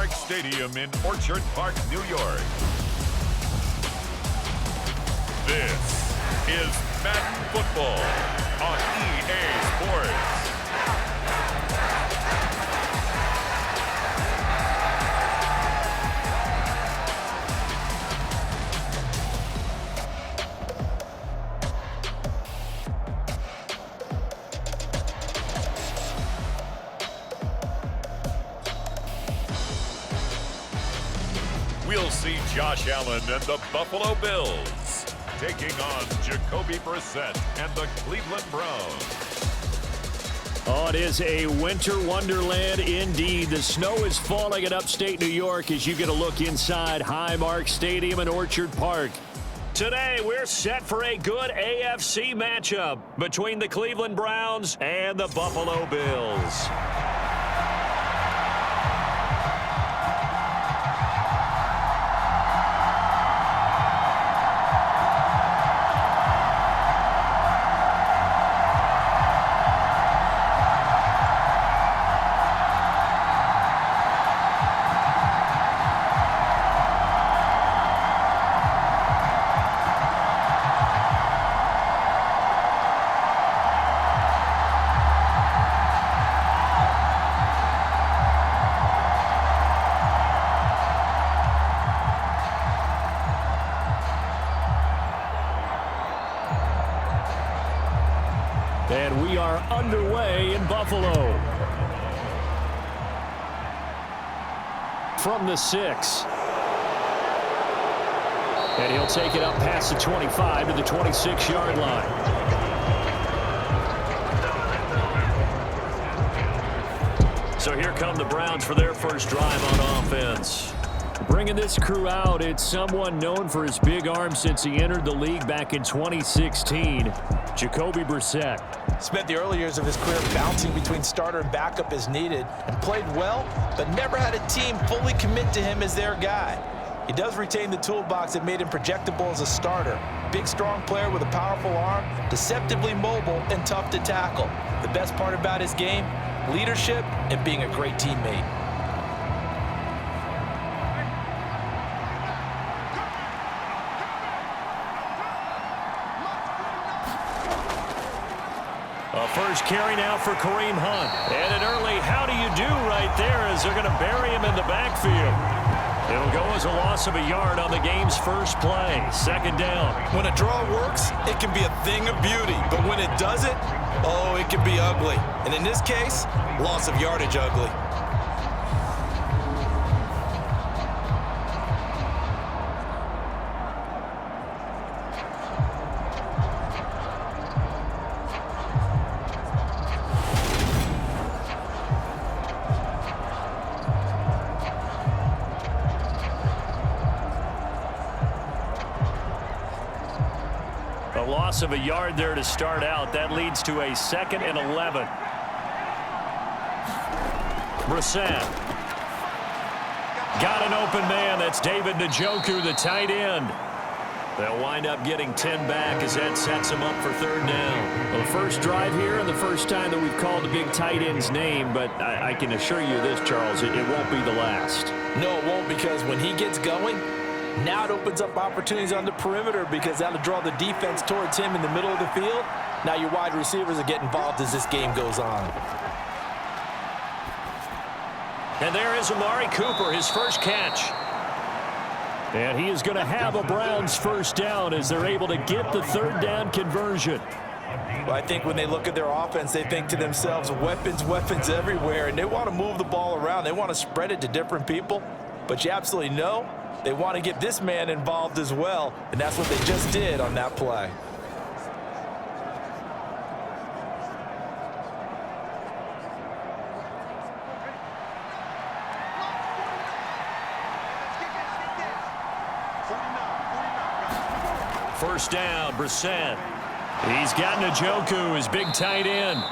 Highmark Stadium in Orchard Park, New York. This is Madden Football on EA Sports. We'll see Josh Allen and the Buffalo Bills taking on Jacoby Brissett and the Cleveland Browns. Oh, it is a winter wonderland indeed. The snow is falling in upstate New York as you get a look inside Highmark Stadium in Orchard Park. Today, we're set for a good AFC matchup between the Cleveland Browns and the Buffalo Bills. And we are underway in Buffalo. From the 6. And he'll take it up past the 25 to the 26-yard line. So here come the Browns for their first drive on offense. Bringing this crew out, it's someone known for his big arm since he entered the league back in 2016, Jacoby Brissett. Spent the early years of his career bouncing between starter and backup as needed, and played well, but never had a team fully commit to him as their guy. He does retain the toolbox that made him projectable as a starter. Big, strong player with a powerful arm, deceptively mobile and tough to tackle. The best part about his game, leadership and being a great teammate. First carry now for Kareem Hunt. And an early how do you do right there as they're going to bury him in the backfield. It'll go as a loss of a yard on the game's first play. Second down. When a draw works, it can be a thing of beauty. But when it doesn't, oh, it can be ugly. And in this case, loss of yardage ugly. A loss of a yard there to start out. That leads to a 2nd and 11. Brissett. Got an open man. That's David Njoku, the tight end. They'll wind up getting 10 back as that sets them up for third down. Well, the first drive here and the first time that we've called the big tight end's name, but I can assure you this, Charles, it won't be the last. No, it won't, because when he gets going, now it opens up opportunities on the perimeter because that'll draw the defense towards him in the middle of the field. Now your wide receivers will get involved as this game goes on. And there is Amari Cooper, his first catch. And he is going to have a Browns first down as they're able to get the third down conversion. Well, I think when they look at their offense, they think to themselves, weapons, weapons everywhere, and they want to move the ball around. They want to spread it to different people. But you absolutely know they want to get this man involved as well, and that's what they just did on that play. First down, Brissett. He's got Njoku, his big tight end.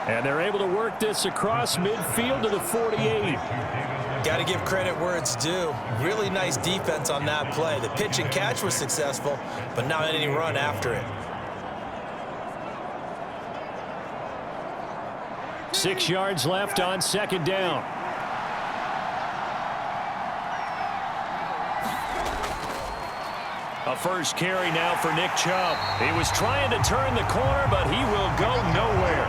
And they're able to work this across midfield to the 48. Got to give credit where it's due. Really nice defense on that play. The pitch and catch was successful, but not any run after it. 6 yards left on second down. A first carry now for Nick Chubb. He was trying to turn the corner, but he will go nowhere.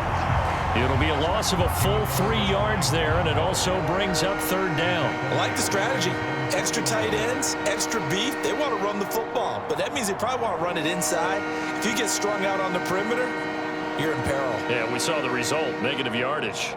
It'll be a loss of a full 3 yards there, and it also brings up third down. I like the strategy. Extra tight ends, extra beef. They want to run the football, but that means they probably want to run it inside. If you get strung out on the perimeter, you're in peril. Yeah, we saw the result, negative yardage.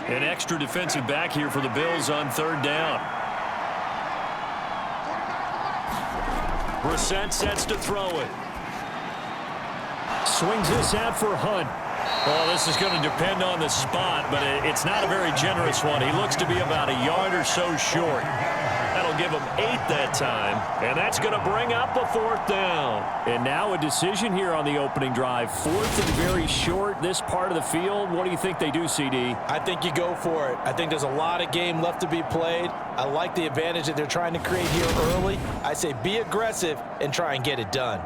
An extra defensive back here for the Bills on third down. Brissett sets to throw it. Swings this out for Hunt. Well, this is going to depend on the spot, but it's not a very generous one. He looks to be about a yard or so short. That'll give him 8 that time, and that's going to bring up a fourth down. And now a decision here on the opening drive. 4th and very short, this part of the field. What do you think they do, CD? I think you go for it. I think there's a lot of game left to be played. I like the advantage that they're trying to create here early. I say be aggressive and try and get it done.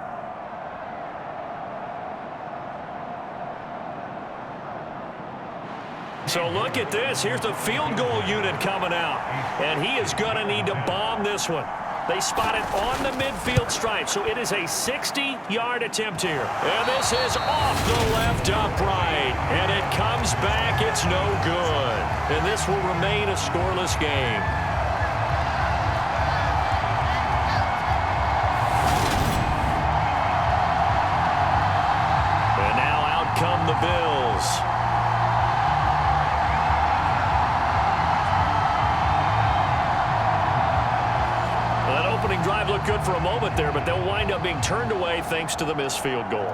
So look at this. Here's the field goal unit coming out. And he is going to need to bomb this one. They spot it on the midfield stripe. So it is a 60-yard attempt here. And this is off the left upright. And it comes back. It's no good. And this will remain a scoreless game. And now out come the Bills. Drive looked good for a moment there, but they'll wind up being turned away thanks to the missed field goal.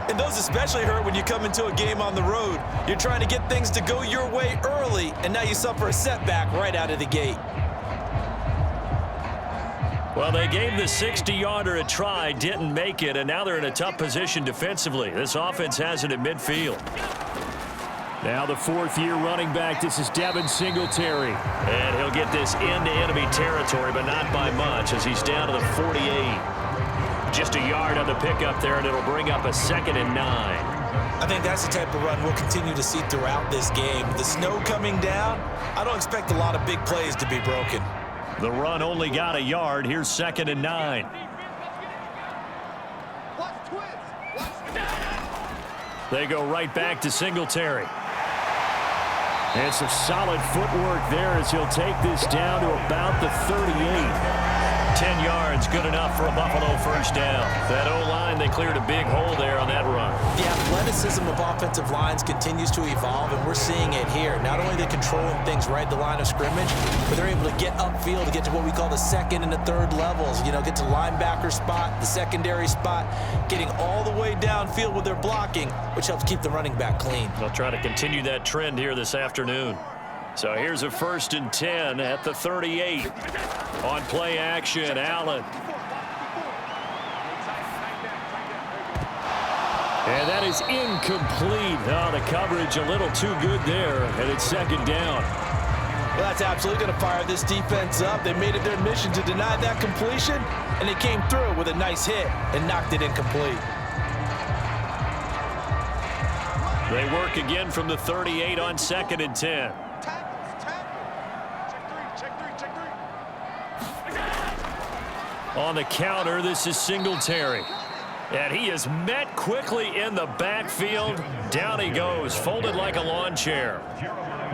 And those especially hurt when you come into a game on the road. You're trying to get things to go your way early, and now you suffer a setback right out of the gate. Well, they gave the 60-yarder a try, didn't make it, and now they're in a tough position defensively. This offense has it at midfield. Now the 4th-year running back, this is Devin Singletary. And he'll get this into enemy territory, but not by much as he's down to the 48. Just a yard on the pickup there, and it'll bring up a 2nd and 9. I think that's the type of run we'll continue to see throughout this game. The snow coming down, I don't expect a lot of big plays to be broken. The run only got a yard. Here's 2nd and 9. They go right back to Singletary. And some solid footwork there as he'll take this down to about the 38. 10 yards, good enough for a Buffalo first down. That O-line, they cleared a big hole there on that run. The athleticism of offensive lines continues to evolve, and we're seeing it here. Not only are they controlling things right at the line of scrimmage, but they're able to get upfield to get to what we call the 2nd and the 3rd levels. You know, get to the linebacker spot, the secondary spot, getting all the way downfield with their blocking, which helps keep the running back clean. They'll try to continue that trend here this afternoon. So here's a 1st and 10 at the 38. On play action, Allen. And that is incomplete. Oh, the coverage a little too good there, and it's 2nd down. Well, that's absolutely going to fire this defense up. They made it their mission to deny that completion, and they came through with a nice hit and knocked it incomplete. They work again from the 38 on 2nd and 10. On the counter, this is Singletary. And he is met quickly in the backfield. Down he goes, folded like a lawn chair.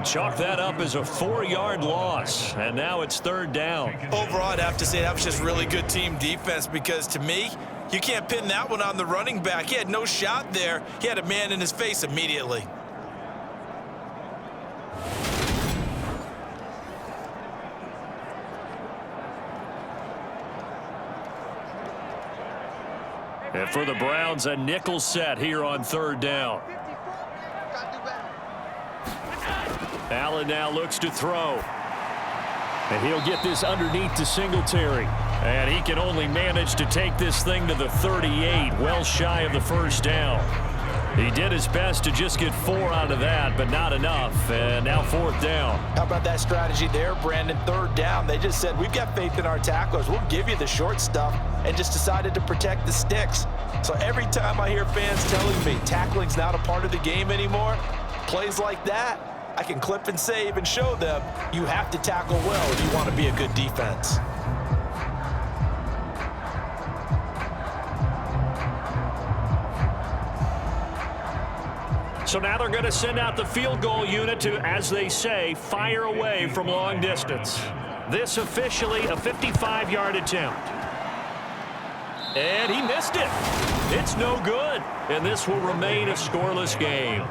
Chalk that up as a 4-yard loss, and now it's 3rd down. Overall, I'd have to say that was just really good team defense because, to me, you can't pin that one on the running back. He had no shot there. He had a man in his face immediately. And for the Browns, a nickel set here on 3rd down. Allen now looks to throw. And he'll get this underneath to Singletary. And he can only manage to take this thing to the 38, well shy of the first down. He did his best to just get 4 out of that, but not enough. And now 4th down. How about that strategy there, Brandon? 3rd down. They just said, we've got faith in our tacklers. We'll give you the short stuff, and just decided to protect the sticks. So every time I hear fans telling me tackling's not a part of the game anymore, plays like that, I can clip and save and show them you have to tackle well if you want to be a good defense. So now they're going to send out the field goal unit to, as they say, fire away from long distance. This officially a 55-yard attempt. And he missed it. It's no good. And this will remain a scoreless game.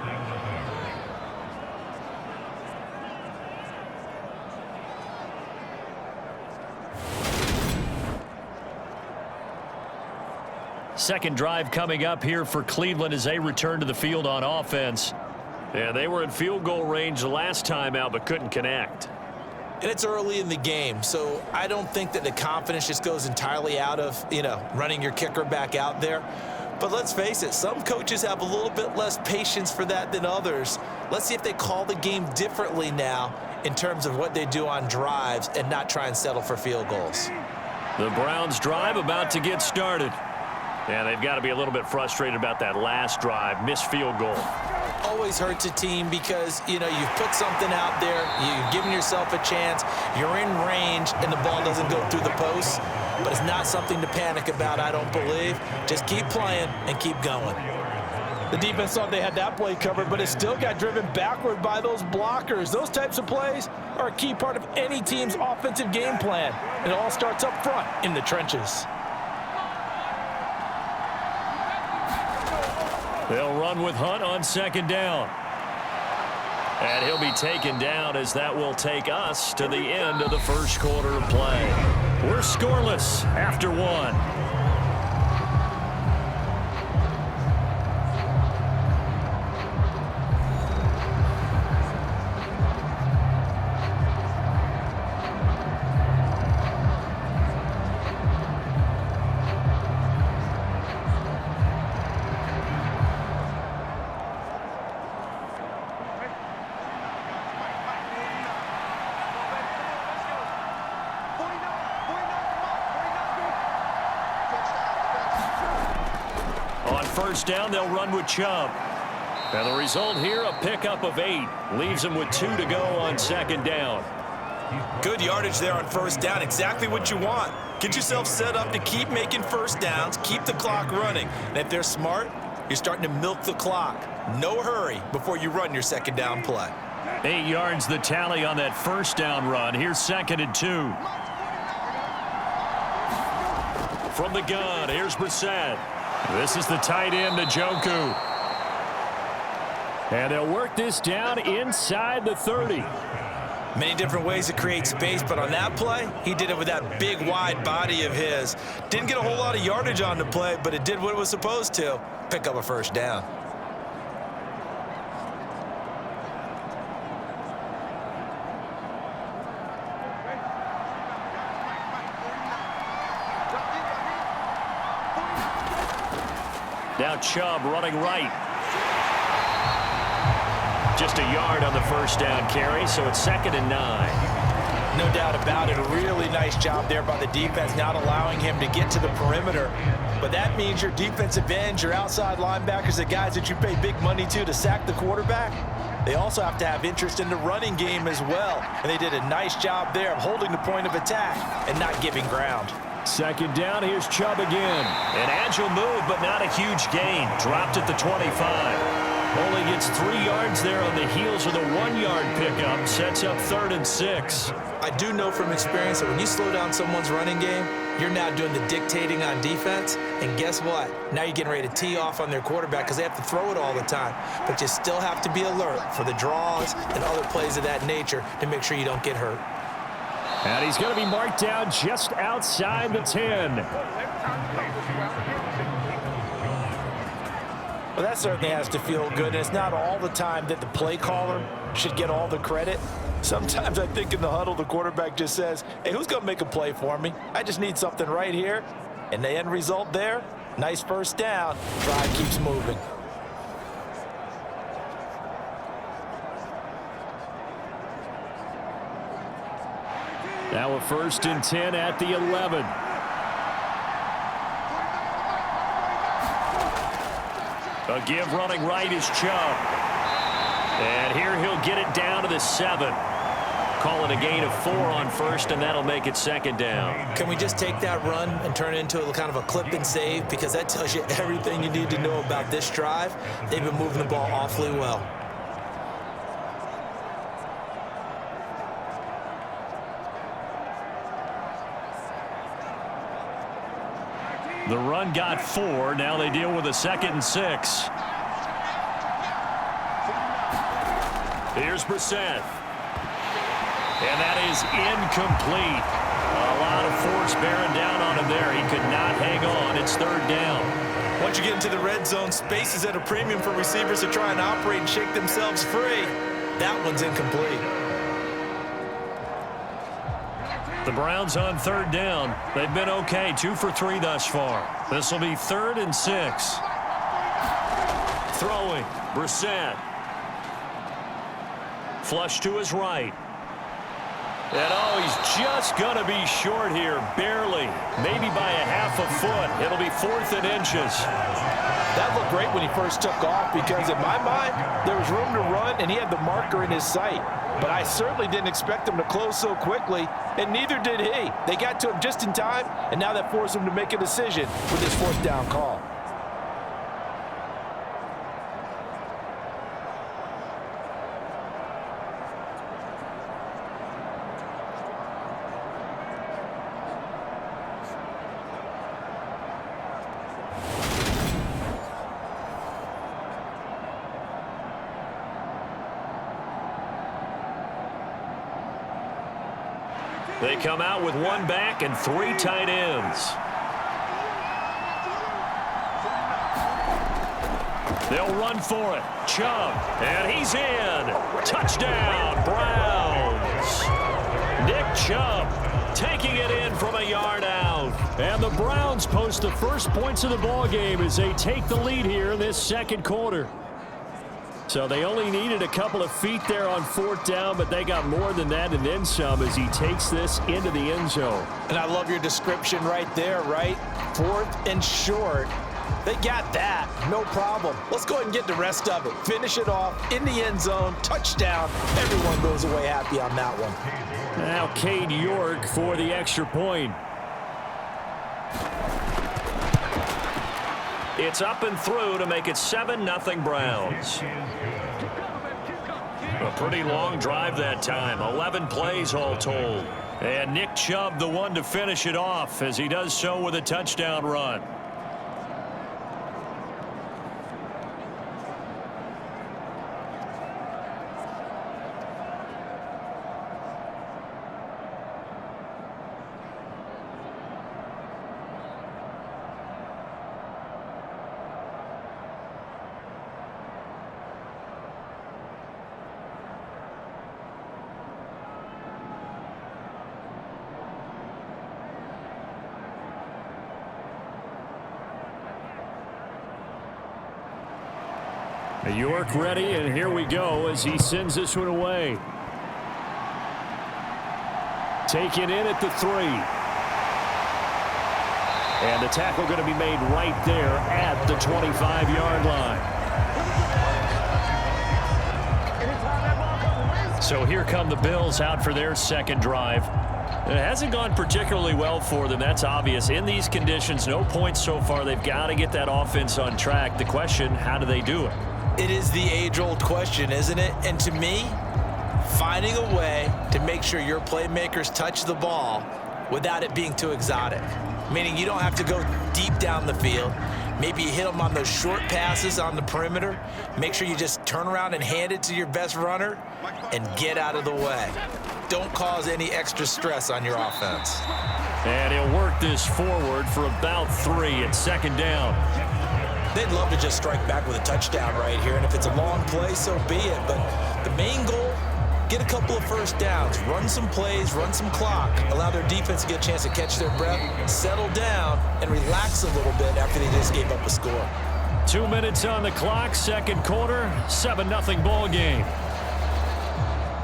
Second drive coming up here for Cleveland as they return to the field on offense. Yeah, they were in field goal range the last time out, but couldn't connect. And it's early in the game, so I don't think that the confidence just goes entirely out of, running your kicker back out there. But let's face it, some coaches have a little bit less patience for that than others. Let's see if they call the game differently now in terms of what they do on drives and not try and settle for field goals. The Browns drive about to get started. Yeah, they've got to be a little bit frustrated about that last drive, missed field goal. Always hurts a team because, you've put something out there, you've given yourself a chance, you're in range, and the ball doesn't go through the post. But it's not something to panic about, I don't believe. Just keep playing and keep going. The defense thought they had that play covered, but it still got driven backward by those blockers. Those types of plays are a key part of any team's offensive game plan. And it all starts up front in the trenches. They'll run with Hunt on 2nd down. And he'll be taken down as that will take us to the end of the first quarter of play. We're scoreless after 1. First down, they'll run with Chubb. And the result here, a pickup of 8. Leaves them with 2 to go on 2nd down. Good yardage there on 1st down. Exactly what you want. Get yourself set up to keep making 1st downs, keep the clock running. And if they're smart, you're starting to milk the clock. No hurry before you run your 2nd down play. 8 yards the tally on that 1st down run. Here's 2nd and 2. From the gun, here's Brissett. This is the tight end, Jacoby. And they'll work this down inside the 30. Many different ways to create space, but on that play, he did it with that big, wide body of his. Didn't get a whole lot of yardage on the play, but it did what it was supposed to. Pick up a 1st down. Now Chubb running right. Just a yard on the 1st down carry, so it's 2nd and 9. No doubt about it. A really nice job there by the defense, not allowing him to get to the perimeter. But that means your defensive ends, your outside linebackers, the guys that you pay big money to sack the quarterback, they also have to have interest in the running game as well. And they did a nice job there of holding the point of attack and not giving ground. 2nd down, here's Chubb again. An agile move, but not a huge gain. Dropped at the 25. Only gets 3 yards there on the heels of the 1-yard pickup. Sets up 3rd and 6. I do know from experience that when you slow down someone's running game, you're now doing the dictating on defense. And guess what? Now you're getting ready to tee off on their quarterback because they have to throw it all the time. But you still have to be alert for the draws and other plays of that nature to make sure you don't get hurt. And he's going to be marked down just outside the 10. Well, that certainly has to feel good. And it's not all the time that the play caller should get all the credit. Sometimes I think in the huddle, the quarterback just says, hey, who's going to make a play for me? I just need something right here. And the end result there, nice 1st down. Drive keeps moving. Now a 1st and 10 at the 11. A give running right is Chubb. And here he'll get it down to the 7. Call it a gain of 4 on 1st, and that'll make it 2nd down. Can we just take that run and turn it into a kind of a clip and save? Because that tells you everything you need to know about this drive. They've been moving the ball awfully well. The run got 4. Now they deal with a 2nd and 6. Here's Brissett. And that is incomplete. A lot of force bearing down on him there. He could not hang on. It's 3rd down. Once you get into the red zone, space is at a premium for receivers to try and operate and shake themselves free. That one's incomplete. The Browns on 3rd down. They've been okay. 2 for 3 thus far. This will be 3rd and 6. Throwing. Brissett. Flush to his right. And oh, he's just going to be short here. Barely. Maybe by a half a foot. It'll be 4th and inches. That looked great when he first took off because in my mind, there was room to run and he had the marker in his sight. But I certainly didn't expect him to close so quickly, and neither did he. They got to him just in time, and now that forced him to make a decision with his 4th down call. They come out with 1 back and 3 tight ends. They'll run for it. Chubb. And he's in. Touchdown, Browns. Nick Chubb taking it in from a yard out. And the Browns post the first points of the ball game as they take the lead here in this 2nd quarter. So they only needed a couple of feet there on 4th down, but they got more than that and then some as he takes this into the end zone. And I love your description right there, right? 4th and short. They got that. No problem. Let's go ahead and get the rest of it. Finish it off in the end zone. Touchdown. Everyone goes away happy on that one. Now Cade York for the extra point. It's up and through to make it 7-0 Browns. A pretty long drive that time. 11 plays all told. And Nick Chubb the one to finish it off as he does so with a touchdown run. York ready, and here we go as he sends this one away. Taken in at the 3. And the tackle going to be made right there at the 25-yard line. So here come the Bills out for their 2nd drive. It hasn't gone particularly well for them. That's obvious. In these conditions, no points so far. They've got to get that offense on track. The question, how do they do it? It is the age-old question, isn't it? And to me, finding a way to make sure your playmakers touch the ball without it being too exotic. Meaning you don't have to go deep down the field. Maybe you hit them on those short passes on the perimeter. Make sure you just turn around and hand it to your best runner and get out of the way. Don't cause any extra stress on your offense. And he'll work this forward for about 3 at 2nd down. They'd love to just strike back with a touchdown right here, and if it's a long play, so be it. But the main goal, get a couple of first downs, run some plays, run some clock, allow their defense to get a chance to catch their breath, settle down, and relax a little bit after they just gave up a score. 2 minutes on the clock, 2nd quarter, 7-0 ball game.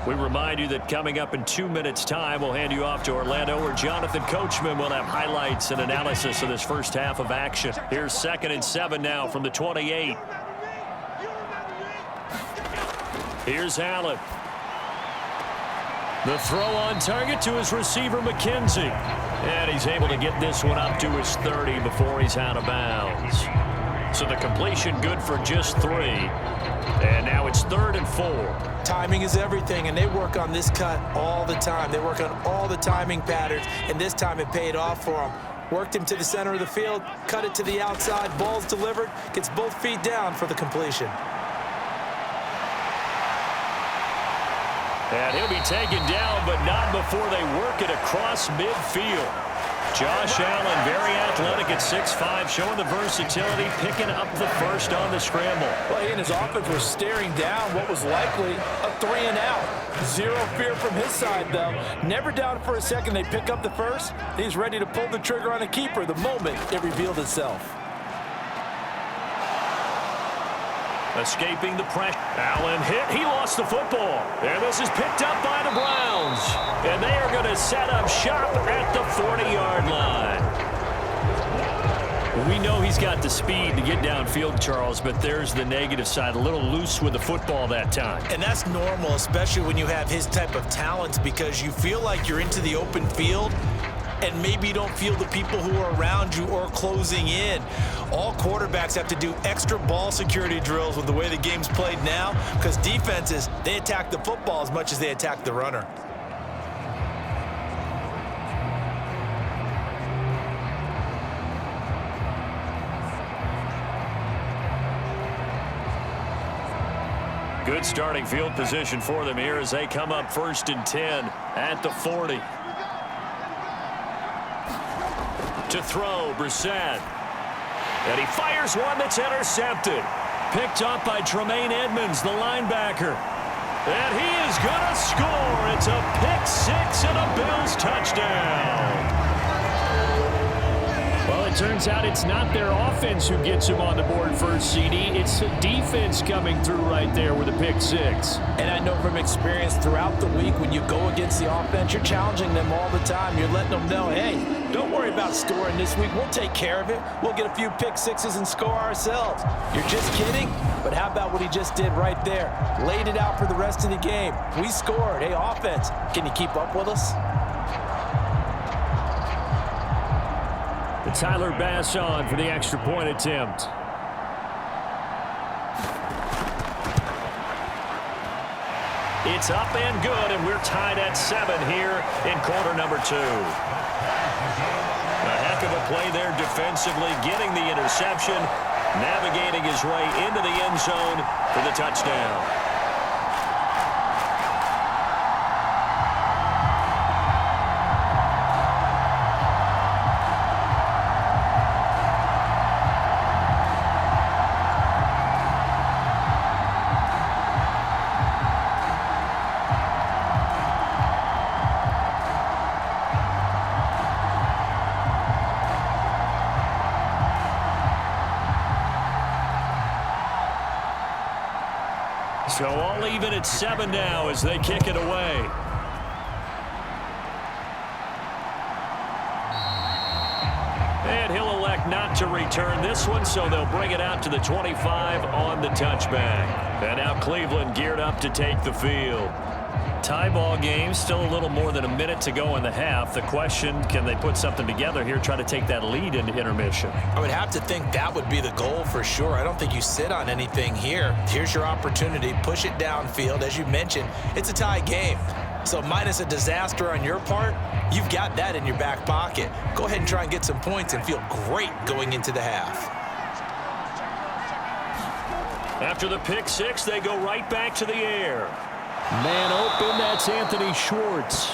We remind you that coming up in 2 minutes' time, we'll hand you off to Orlando, where Jonathan Coachman will have highlights and analysis of this first half of action. Here's 2nd and 7 now from the 28. Here's Allen. The throw on target to his receiver, McKenzie. And he's able to get this one up to his 30 before he's out of bounds. So the completion good for just 3. And now it's 3rd and 4. Timing is everything, and they work on this cut all the time. They work on all the timing patterns, and this time it paid off for them. Worked him to the center of the field, cut it to the outside, ball's delivered, gets both feet down for the completion. And he'll be taken down, but not before they work it across midfield. Josh Allen, very athletic at 6'5", showing the versatility, picking up the first on the scramble. Well, he and his offense were staring down what was likely a 3 and out. Zero fear from his side, though. Never doubted for a second they pick up the first. He's ready to pull the trigger on a keeper the moment it revealed itself. Escaping the pressure. Allen hit. He lost the football. And this is picked up by the Browns. And they are going to set up shop at the 40-yard line. We know he's got the speed to get downfield, Charles, but there's the negative side. A little loose with the football that time. And that's normal, especially when you have his type of talents, because you feel like you're into the open field and maybe you don't feel the people who are around you or closing in. All quarterbacks have to do extra ball security drills with the way the game's played now, because defenses, they attack the football as much as they attack the runner. Good starting field position for them here as they come up 1st and 10 at the 40. To throw, Brissett. And he fires one that's intercepted. Picked up by Tremaine Edmonds, the linebacker. And he is going to score. It's a pick 6 and a Bills touchdown. Well, it turns out it's not their offense who gets him on the board first, CD. It's the defense coming through right there with a pick 6. And I know from experience throughout the week, when you go against the offense, you're challenging them all the time. You're letting them know, hey, don't worry about scoring this week. We'll take care of it. We'll get a few pick 6s and score ourselves. You're just kidding? But how about what he just did right there? Laid it out for the rest of the game. We scored. Hey, offense, can you keep up with us? Tyler Bass on for the extra point attempt. It's up and good, and we're tied at 7 here in quarter number 2. A heck of a play there defensively, getting the interception, navigating his way into the end zone for the touchdown. So all even at 7 now as they kick it away. And he'll elect not to return this one, so they'll bring it out to the 25 on the touchback. And now Cleveland geared up to take the field. Tie ball game, still a little more than a minute to go in the half. The question, can they put something together here, try to take that lead into intermission? I would have to think that would be the goal for sure. I don't think you sit on anything here. Here's your opportunity. Push it downfield. As you mentioned, it's a tie game. So minus a disaster on your part, you've got that in your back pocket. Go ahead and try and get some points and feel great going into the half. After the pick 6, they go right back to the air. Man open, that's Anthony Schwartz.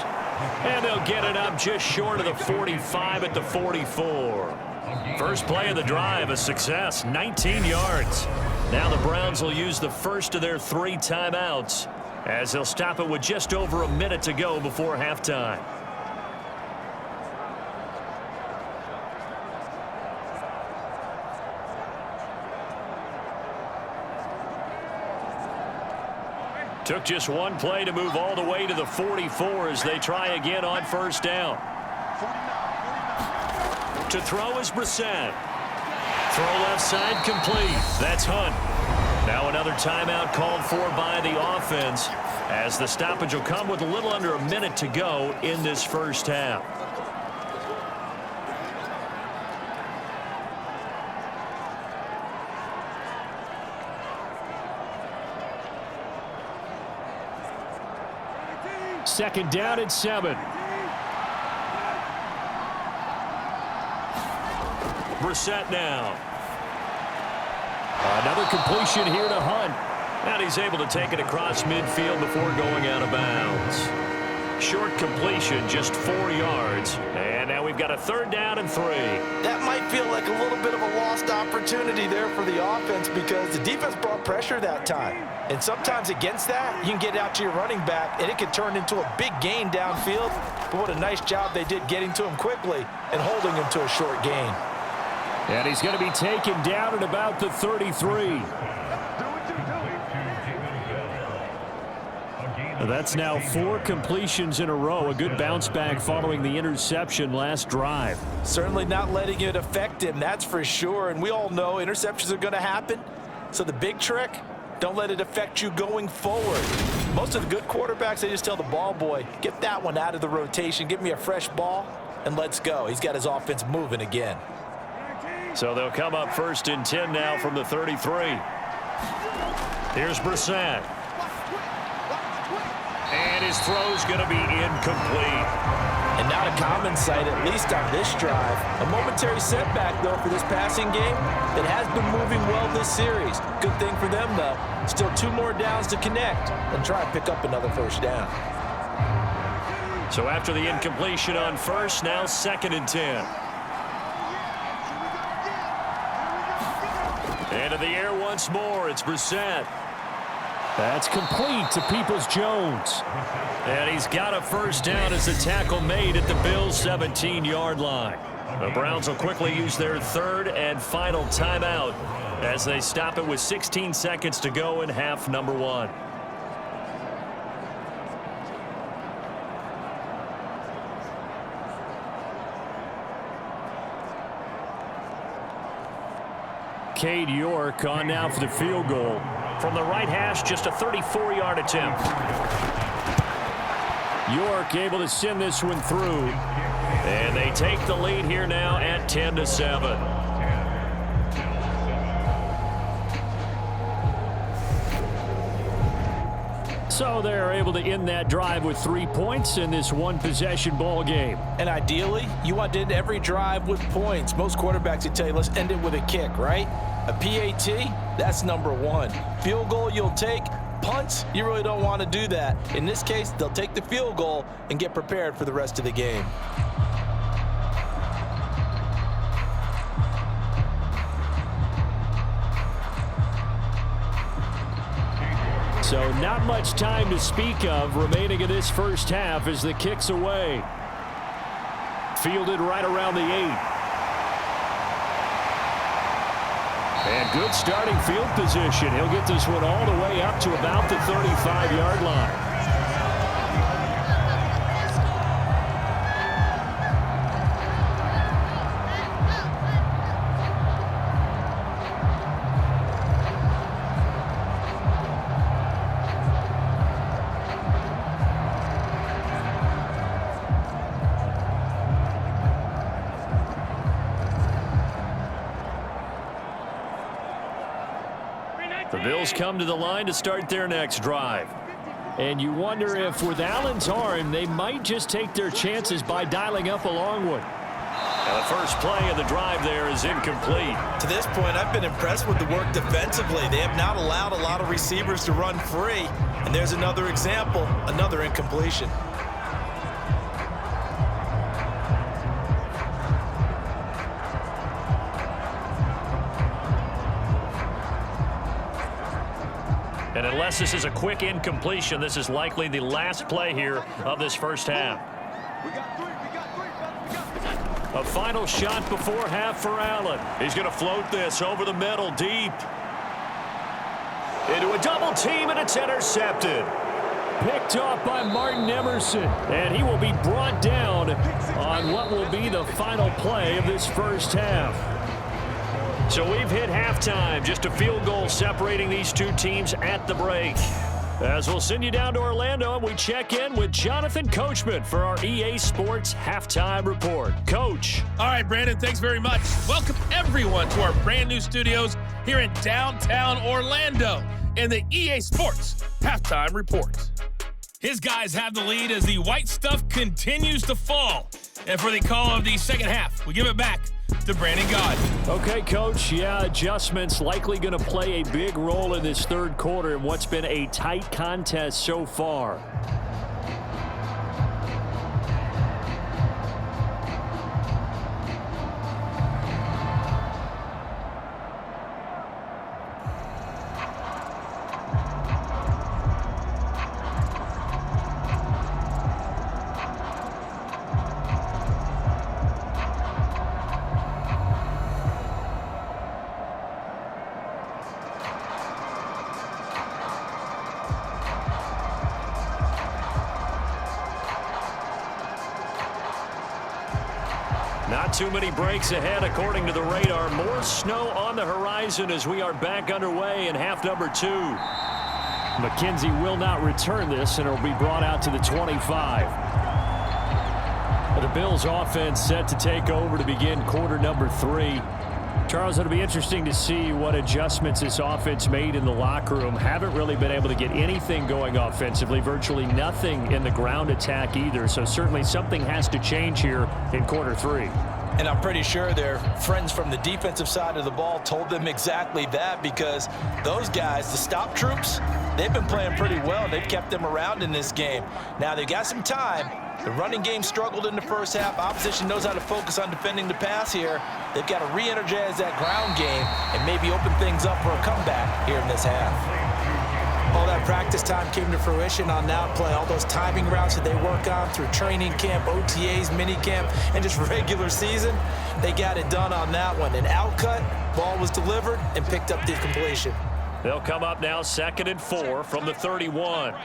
And they'll get it up just short of the 45 at the 44. First play of the drive, a success, 19 yards. Now the Browns will use the first of their 3 timeouts as they'll stop it with just over a minute to go before halftime. Took just one play to move all the way to the 44 as they try again on first down. To throw is Brissett. Throw left side complete. That's Hunt. Now another timeout called for by the offense as the stoppage will come with a little under a minute to go in this first half. Second down and 7. Brissett now. Another completion here to Hunt. And he's able to take it across midfield before going out of bounds. Short completion, just 4 yards. And now we've got a third down and 3. That might feel like a little bit of a lost opportunity there for the offense because the defense brought pressure that time. And sometimes against that, you can get out to your running back, and it can turn into a big gain downfield. But what a nice job they did getting to him quickly and holding him to a short gain. And he's going to be taken down at about the 33. That's now 4 completions in a row. A good bounce back following the interception last drive. Certainly not letting it affect him, that's for sure. And we all know interceptions are going to happen. So the big trick, don't let it affect you going forward. Most of the good quarterbacks, they just tell the ball boy, get that one out of the rotation, give me a fresh ball, and let's go. He's got his offense moving again. So they'll come up first and 10 now from the 33. Here's Brissett. And his throw's going to be incomplete. And not a common sight, at least on this drive. A momentary setback, though, for this passing game that has been moving well this series. Good thing for them, though. Still 2 more downs to connect and try and pick up another first down. So after the incompletion on first, now 2nd and 10. Into the air once more. It's Brissett. That's complete to Peoples-Jones. And he's got a first down as the tackle made at the Bills' 17-yard line. The Browns will quickly use their third and final timeout as they stop it with 16 seconds to go in half number 1. Cade York on now for the field goal. From the right hash, just a 34-yard attempt. York able to send this one through. And they take the lead here now at 10-7. So they're able to end that drive with 3 points in this one-possession ball game. And ideally, you want to end every drive with points. Most quarterbacks would tell you, let's end it with a kick, right? A PAT, that's number 1. Field goal you'll take. Punts, you really don't want to do that. In this case, they'll take the field goal and get prepared for the rest of the game. So not much time to speak of remaining in this first half as the kick's away. Fielded right around the 8. And good starting field position. He'll get this one all the way up to about the 35-yard line. The Bills come to the line to start their next drive. And you wonder if with Allen's arm, they might just take their chances by dialing up a long one. And the first play of the drive there is incomplete. To this point, I've been impressed with the work defensively. They have not allowed a lot of receivers to run free. And there's another example, another incompletion. And unless this is a quick incompletion, this is likely the last play here of this first half. A final shot before half for Allen. He's going to float this over the middle deep. into a double team, and it's intercepted. Picked off by Martin Emerson, and he will be brought down on what will be the final play of this first half. So we've hit halftime, just a field goal separating these two teams at the break. As we'll send you down to Orlando, and we check in with Jonathan Coachman for our EA Sports Halftime Report. Coach. All right, Brandon, thanks very much. Welcome, everyone, to our brand new studios here in downtown Orlando in the EA Sports Halftime Report. His guys have the lead as the white stuff continues to fall. And for the call of the second half, we give it back to Brandon God. Okay, Coach. Yeah, adjustments likely going to play a big role in this third quarter in what's been a tight contest so far. Not too many breaks ahead according to the radar. More snow on the horizon as we are back underway in half number 2. McKenzie will not return this, and it will be brought out to the 25. The Bills offense set to take over to begin quarter number 3. Charles, it'll be interesting to see what adjustments this offense made in the locker room. Haven't really been able to get anything going offensively, virtually nothing in the ground attack either. So certainly something has to change here in quarter 3. And I'm pretty sure their friends from the defensive side of the ball told them exactly that, because those guys, the stop troops, they've been playing pretty well. They've kept them around in this game. Now they've got some time. The running game struggled in the first half. Opposition knows how to focus on defending the pass here. They've got to re-energize that ground game and maybe open things up for a comeback here in this half. All that practice time came to fruition on that play. All those timing routes that they work on through training camp, OTAs, mini camp, and just regular season, they got it done on that one. An outcut, ball was delivered, and picked up the completion. They'll come up now 2nd and 4 from the 31.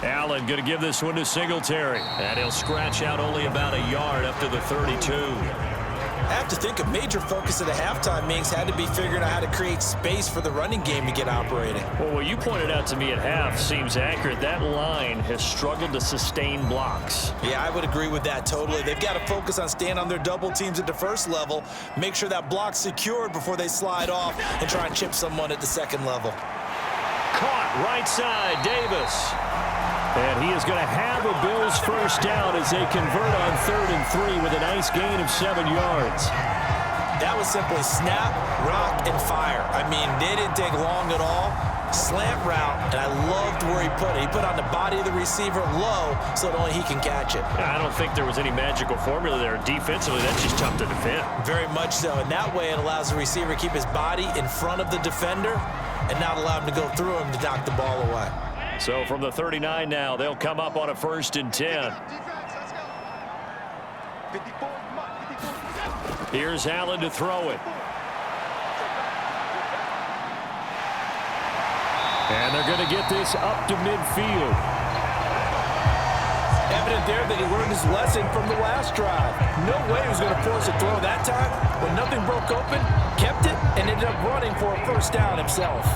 Allen going to give this one to Singletary. And he'll scratch out only about a yard up to the 32. I have to think a major focus of the halftime meetings had to be figuring out how to create space for the running game to get operating. Well, what you pointed out to me at half seems accurate. That line has struggled to sustain blocks. Yeah, I would agree with that totally. They've got to focus on staying on their double teams at the first level, make sure that block's secured before they slide off and try and chip someone at the second level. Caught right side, Davis. And he is going to have a Bills first down as they convert on 3rd and 3 with a nice gain of 7 yards. That was simply snap, rock, and fire. I mean, they didn't take long at all. Slant route, and I loved where he put it. He put it on the body of the receiver low so that only he can catch it. I don't think there was any magical formula there. Defensively, that's just tough to defend. Very much so. And that way it allows the receiver to keep his body in front of the defender and not allow him to go through him to knock the ball away. So from the 39 now, they'll come up on a 1st and 10. Here's Allen to throw it. And they're going to get this up to midfield. Evident there that he learned his lesson from the last drive. No way he was going to force a throw that time. When nothing broke open, kept it, and ended up running for a first down himself.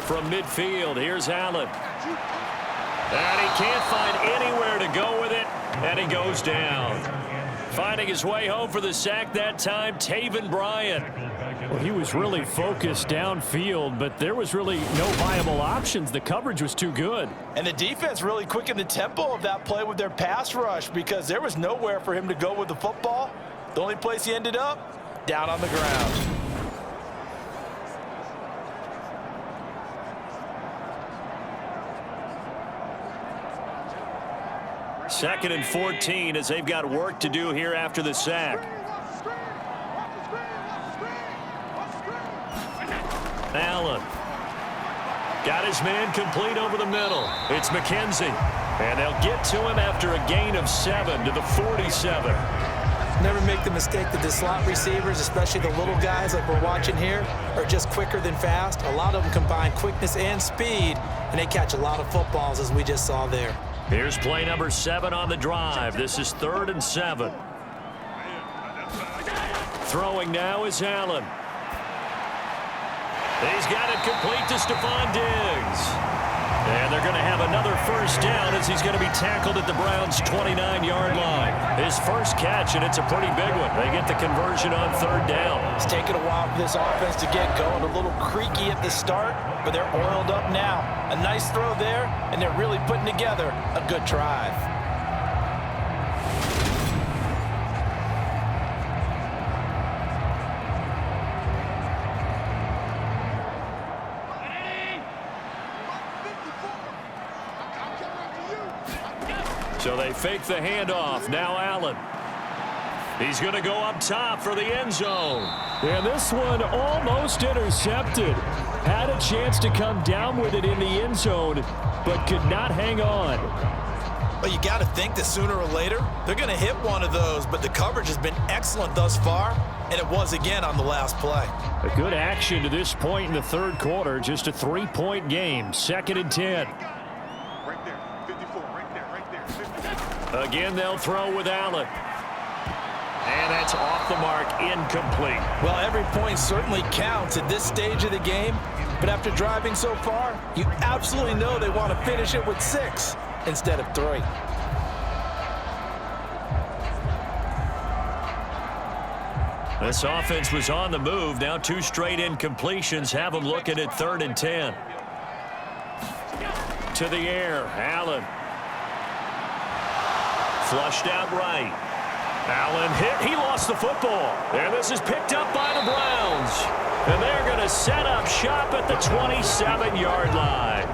From midfield, here's Allen. And he can't find anywhere to go with it, and he goes down. Finding his way home for the sack that time, Taven Bryan. Well, he was really focused downfield, but there was really no viable options. The coverage was too good. And the defense really quickened the tempo of that play with their pass rush, because there was nowhere for him to go with the football. The only place he ended up, down on the ground. 2nd and 14 as they've got work to do here after the sack. Allen. Got his man complete over the middle. It's McKenzie. And they'll get to him after a gain of 7 to the 47. Never make the mistake that the slot receivers, especially the little guys like we're watching here, are just quicker than fast. A lot of them combine quickness and speed, and they catch a lot of footballs, as we just saw there. Here's play number 7 on the drive. This is 3rd and 7. Throwing now is Allen. He's got it complete to Stefon Diggs. And they're going to have another first down as he's going to be tackled at the Browns' 29-yard line. His first catch, and it's a pretty big one. They get the conversion on 3rd down. It's taken a while for this offense to get going. A little creaky at the start, but they're oiled up now. A nice throw there, and they're really putting together a good drive. So they fake the handoff. Now Allen. He's going to go up top for the end zone. And this one almost intercepted. Had a chance to come down with it in the end zone, but could not hang on. Well, you got to think that sooner or later, they're going to hit one of those, but the coverage has been excellent thus far, and it was again on the last play. A good action to this point in the 3rd quarter. Just a 3-point game. 2nd and 10. Again, they'll throw with Allen. And that's off the mark, incomplete. Well, every point certainly counts at this stage of the game, but after driving so far, you absolutely know they want to finish it with 6 instead of 3. This offense was on the move. Now 2 straight incompletions have them looking at 3rd and 10. To the air, Allen. Flushed out right. Allen hit. He lost the football. And this is picked up by the Browns. And they're going to set up shop at the 27-yard line.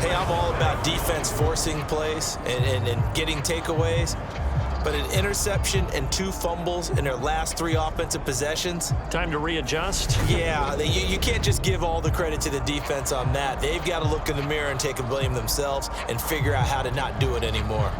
Hey, I'm all about defense forcing plays and getting takeaways. But an interception and 2 fumbles in their last 3 offensive possessions. Time to readjust? Yeah, you can't just give all the credit to the defense on that. They've got to look in the mirror and take a blame themselves and figure out how to not do it anymore.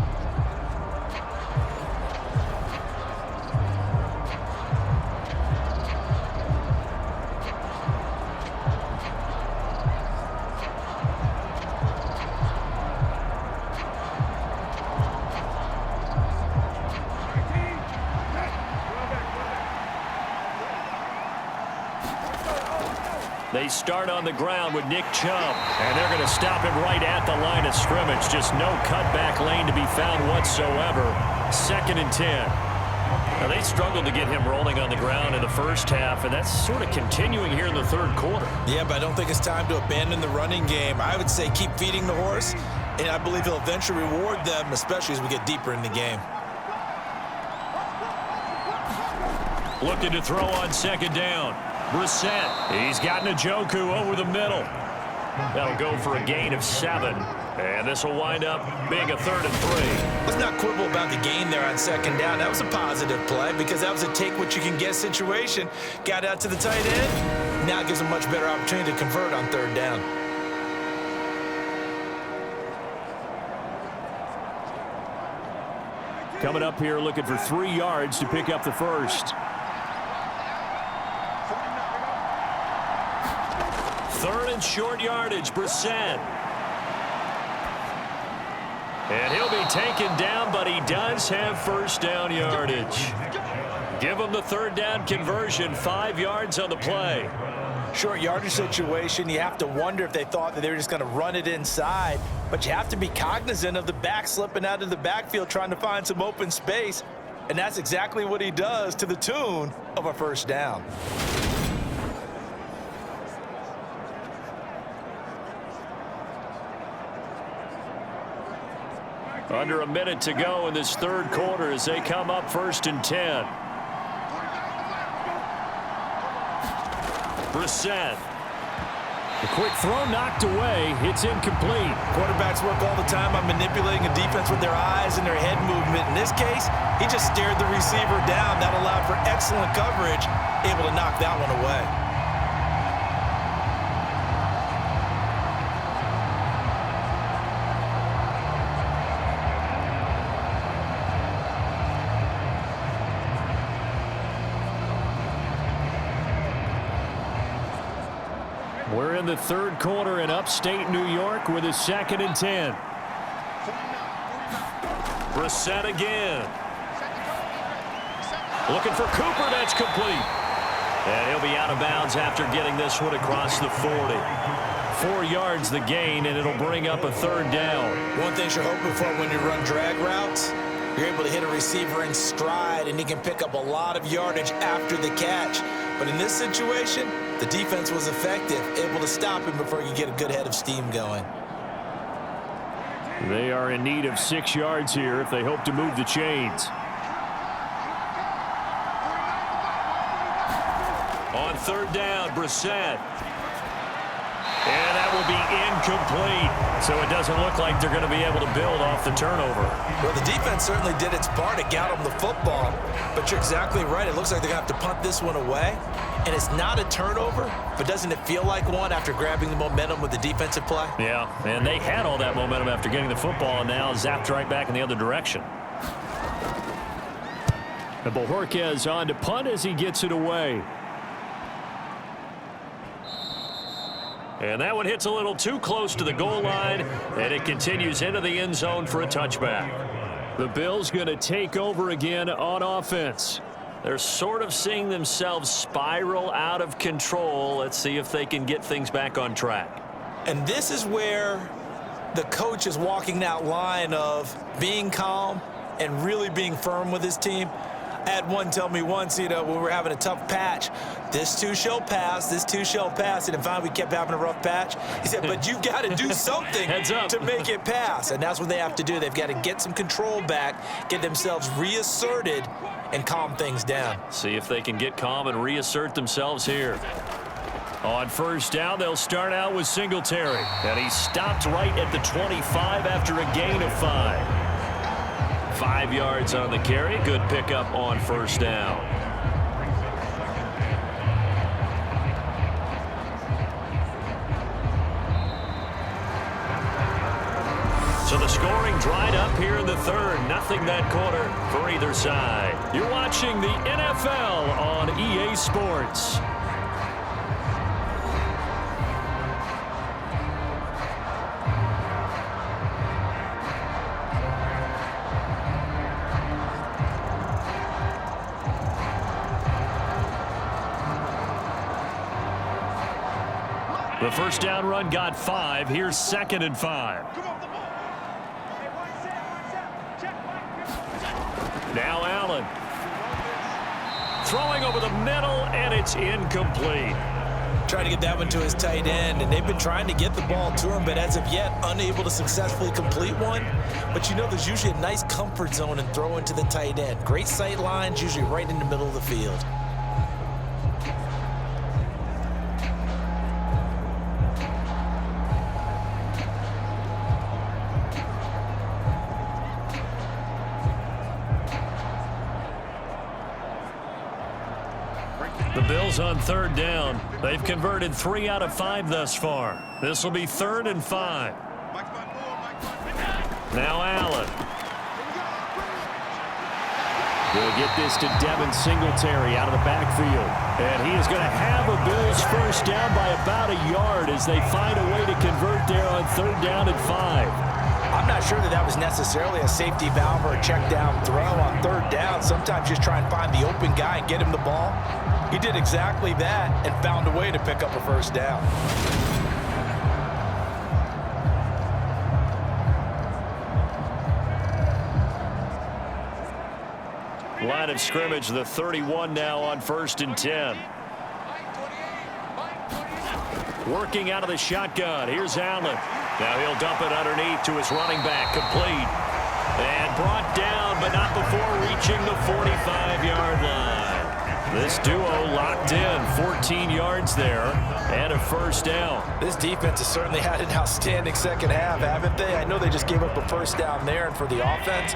They start on the ground with Nick Chubb, and they're going to stop him right at the line of scrimmage. Just no cutback lane to be found whatsoever. 2nd and 10. Now, they struggled to get him rolling on the ground in the first half, and that's sort of continuing here in the 3rd quarter. Yeah, but I don't think it's time to abandon the running game. I would say keep feeding the horse, and I believe he'll eventually reward them, especially as we get deeper in the game. Looking to throw on 2nd down. Brissett. He's got Jacoby over the middle. That'll go for a gain of 7. And this will wind up being a 3rd and 3. Let's not quibble about the gain there on 2nd down. That was a positive play because that was a take-what-you-can-get situation. Got out to the tight end. Now it gives a much better opportunity to convert on 3rd down. Coming up here looking for 3 yards to pick up the first. 3rd and short yardage, Brissett. And he'll be taken down, but he does have first down yardage. Give him the 3rd down conversion, 5 yards on the play. Short yardage situation, you have to wonder if they thought that they were just going to run it inside. But you have to be cognizant of the back slipping out of the backfield trying to find some open space. And that's exactly what he does to the tune of a first down. Under a minute to go in this 3rd quarter as they come up 1st and 10. Brissett. The quick throw knocked away. It's incomplete. Quarterbacks work all the time on manipulating a defense with their eyes and their head movement. In this case, he just stared the receiver down. That allowed for excellent coverage, able to knock that one away. We're in the third quarter in upstate New York with a 2nd and 10. Brissett again. Looking for Cooper. That's complete. And he'll be out of bounds after getting this one across the 40. 4 yards the gain, and it'll bring up a 3rd down. One thing you're hoping for when you run drag routes, you're able to hit a receiver in stride, and he can pick up a lot of yardage after the catch. But in this situation, the defense was effective, able to stop him before he could get a good head of steam going. They are in need of 6 yards here if they hope to move the chains. On 3rd down, Brissett. And that will be incomplete. So it doesn't look like they're going to be able to build off the turnover. Well, the defense certainly did its part to get him the football. But you're exactly right. It looks like they're going to have to punt this one away. And it's not a turnover, but doesn't it feel like one after grabbing the momentum with the defensive play? Yeah, and they had all that momentum after getting the football, and now zapped right back in the other direction. And Bojorquez on to punt as he gets it away. And that one hits a little too close to the goal line, and it continues into the end zone for a touchback. The Bills going to take over again on offense. They're sort of seeing themselves spiral out of control. Let's see if they can get things back on track. And this is where the coach is walking that line of being calm and really being firm with his team. I had one tell me once, when we were having a tough patch, this too shall pass, this too shall pass. And then finally we kept having a rough patch. He said, but you've got to do something to make it pass. And that's what they have to do. They've got to get some control back, get themselves reasserted, and calm things down. See if they can get calm and reassert themselves here. On 1st down, they'll start out with Singletary. And he stopped right at the 25 after a gain of 5. 5 yards on the carry. Good pickup on 1st down. So the scoring dried up here in the 3rd. Nothing that quarter for either side. You're watching the NFL on EA Sports. The 1st down run got 5. Here's 2nd and 5. Now Allen. Throwing over the middle, and it's incomplete. Trying to get that one to his tight end, and they've been trying to get the ball to him, but as of yet, unable to successfully complete one. But there's usually a nice comfort zone in throwing to the tight end. Great sight lines, usually right in the middle of the field. The Bills on 3rd down. They've converted 3 out of 5 thus far. This will be 3rd and 5. Now Allen. We'll get this to Devin Singletary out of the backfield. And he is going to have a Bills 1st down by about a yard as they find a way to convert there on 3rd down and 5. I'm not sure that was necessarily a safety valve or a check down throw on 3rd down. Sometimes just try and find the open guy and get him the ball. He did exactly that and found a way to pick up a 1st down. Line of scrimmage, the 31 now on 1st and 10. Working out of the shotgun. Here's Allen. Now he'll dump it underneath to his running back. Complete. And brought down, but not before reaching the 45-yard line. This duo locked in, 14 yards there, and a first down. This defense has certainly had an outstanding second half, haven't they? I know they just gave up a first down there, and for the offense,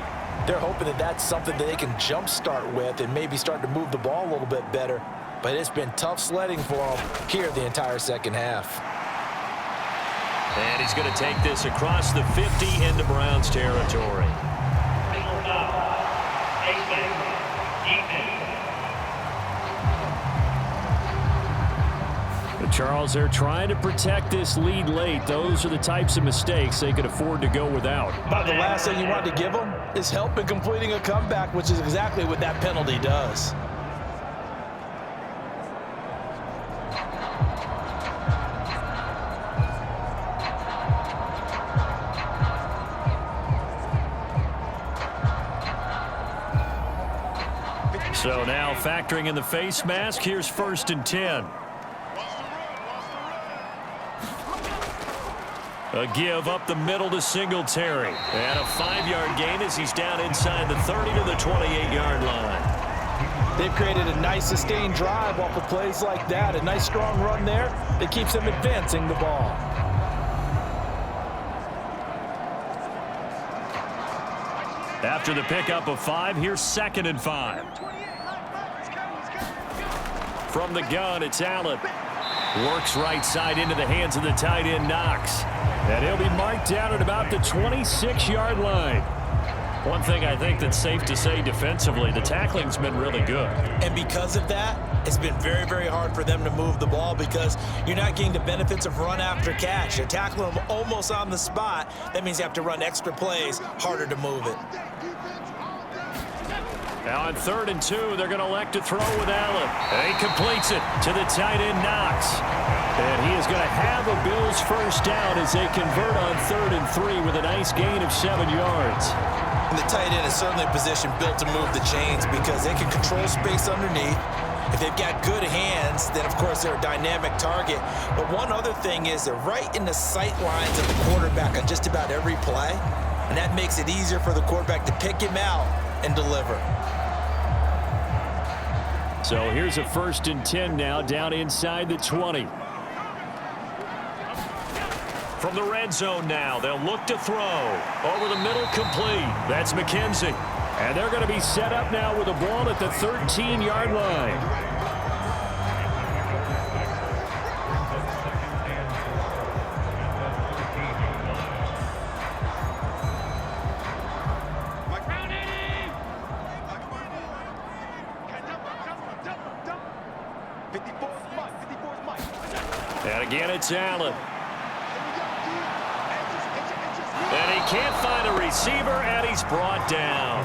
they're hoping that that's something that they can jumpstart with and maybe start to move the ball a little bit better. But it's been tough sledding for them here the entire second half. And he's going to take this across the 50 into Browns territory. Charles, they're trying to protect this lead late. Those are the types of mistakes they could afford to go without. About the last thing you want to give them is help in completing a comeback, which is exactly what that penalty does. So now factoring in the face mask, here's 1st and 10. A give up the middle to Singletary. And a 5-yard gain as he's down inside the 30 to the 28-yard line. They've created a nice sustained drive off of plays like that. A nice strong run there that keeps them advancing the ball. After the pickup of 5, here's 2nd and 5. From the gun, it's Allen. Works right side into the hands of the tight end, Knox. And he'll be marked down at about the 26-yard line. One thing I think that's safe to say defensively, the tackling's been really good. And because of that, it's been very, very hard for them to move the ball because you're not getting the benefits of run after catch. You're tackling them almost on the spot. That means you have to run extra plays, harder to move it. Now on 3rd and 2, they're going to elect to throw with Allen. And he completes it to the tight end, Knox. And he is going to have a Bills first down as they convert on 3rd and 3 with a nice gain of 7 yards. And the tight end is certainly a position built to move the chains because they can control space underneath. If they've got good hands, then of course they're a dynamic target. But one other thing is they're right in the sight lines of the quarterback on just about every play. And that makes it easier for the quarterback to pick him out and deliver. So here's a 1st and 10 now down inside the 20. From the red zone now, they'll look to throw. Over the middle, complete. That's McKenzie. And they're going to be set up now with a ball at the 13-yard line. And again, it's Allen. And he can't find a receiver, and he's brought down.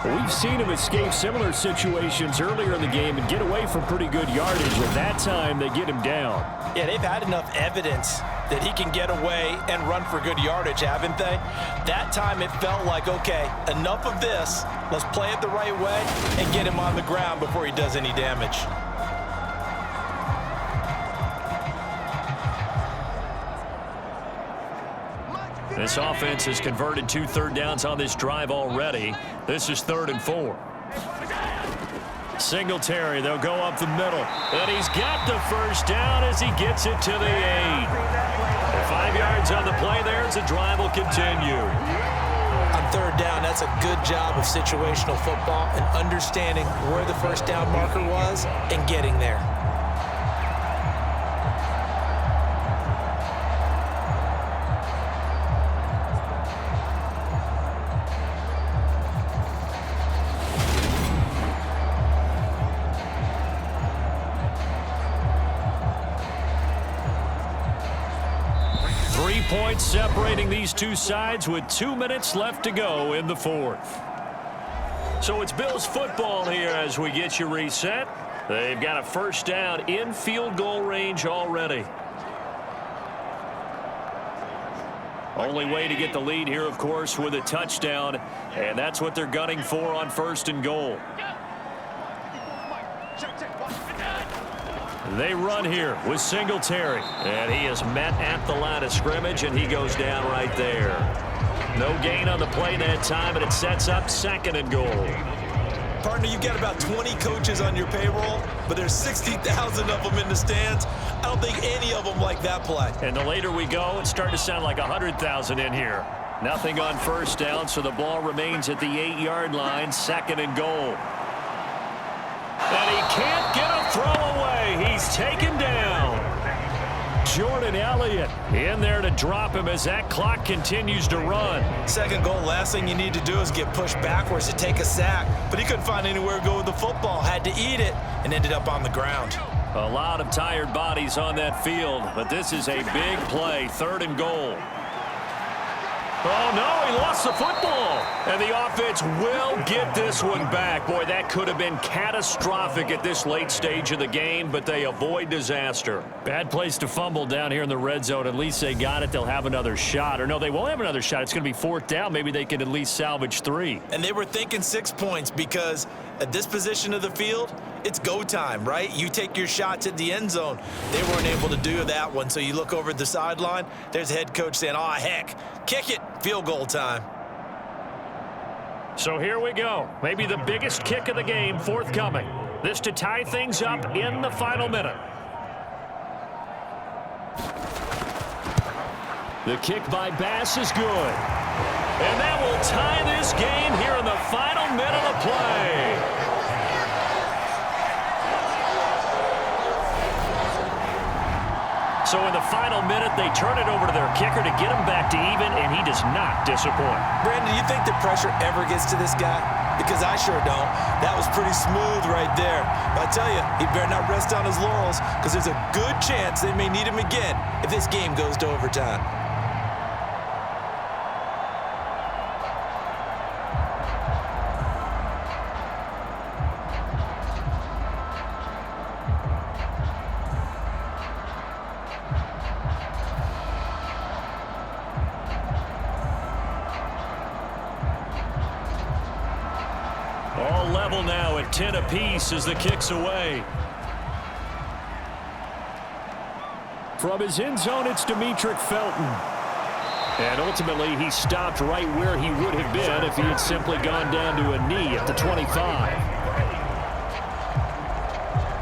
We've seen him escape similar situations earlier in the game and get away from pretty good yardage. At that time, they get him down. Yeah, they've had enough evidence that he can get away and run for good yardage, haven't they? That time it felt like, okay, enough of this. Let's play it the right way and get him on the ground before he does any damage. This offense has converted 2 third downs on this drive already. This is 3rd and 4. Singletary, they'll go up the middle. And he's got the first down as he gets it to the 8. 5 yards on the play there as the drive will continue. On 3rd down, that's a good job of situational football and understanding where the first down marker was and getting there. Points separating these two sides with 2 minutes left to go in the 4th. So it's Bills football here as we get you reset. They've got a first down in field goal range already. Only way to get the lead here, of course, with a touchdown, and that's what they're gunning for on 1st and goal. They run here with Singletary, and he is met at the line of scrimmage, and he goes down right there. No gain on the play that time, and it sets up 2nd and goal. Partner, you've got about 20 coaches on your payroll, but there's 60,000 of them in the stands. I don't think any of them like that play. And the later we go, it's starting to sound like 100,000 in here. Nothing on 1st down, so the ball remains at the 8-yard line, 2nd and goal. And he can't get a throw away. He's taken down. Jordan Elliott in there to drop him as that clock continues to run. 2nd goal, last thing you need to do is get pushed backwards to take a sack. But he couldn't find anywhere to go with the football, had to eat it, and ended up on the ground. A lot of tired bodies on that field, but this is a big play, 3rd and goal. Oh, no, he lost the football. And the offense will get this one back. Boy, that could have been catastrophic at this late stage of the game, but they avoid disaster. Bad place to fumble down here in the red zone. At least they got it. They'll have another shot. Or no, they won't have another shot. It's going to be 4th down. Maybe they can at least salvage 3. And they were thinking 6 points because at this position of the field, it's go time, right? You take your shots at the end zone. They weren't able to do that one, so you look over at the sideline, there's a head coach saying, oh, heck, kick it, field goal time. So here we go. Maybe the biggest kick of the game forthcoming. This to tie things up in the final minute. The kick by Bass is good. And that will tie this game here in the final minute of play. So in the final minute, they turn it over to their kicker to get him back to even, and he does not disappoint. Brandon, do you think the pressure ever gets to this guy? Because I sure don't. That was pretty smooth right there. But I tell you, he better not rest on his laurels, because there's a good chance they may need him again if this game goes to overtime. All level now at 10 apiece as the kick's away. From his end zone, it's Demetric Felton. And ultimately, he stopped right where he would have been if he had simply gone down to a knee at the 25.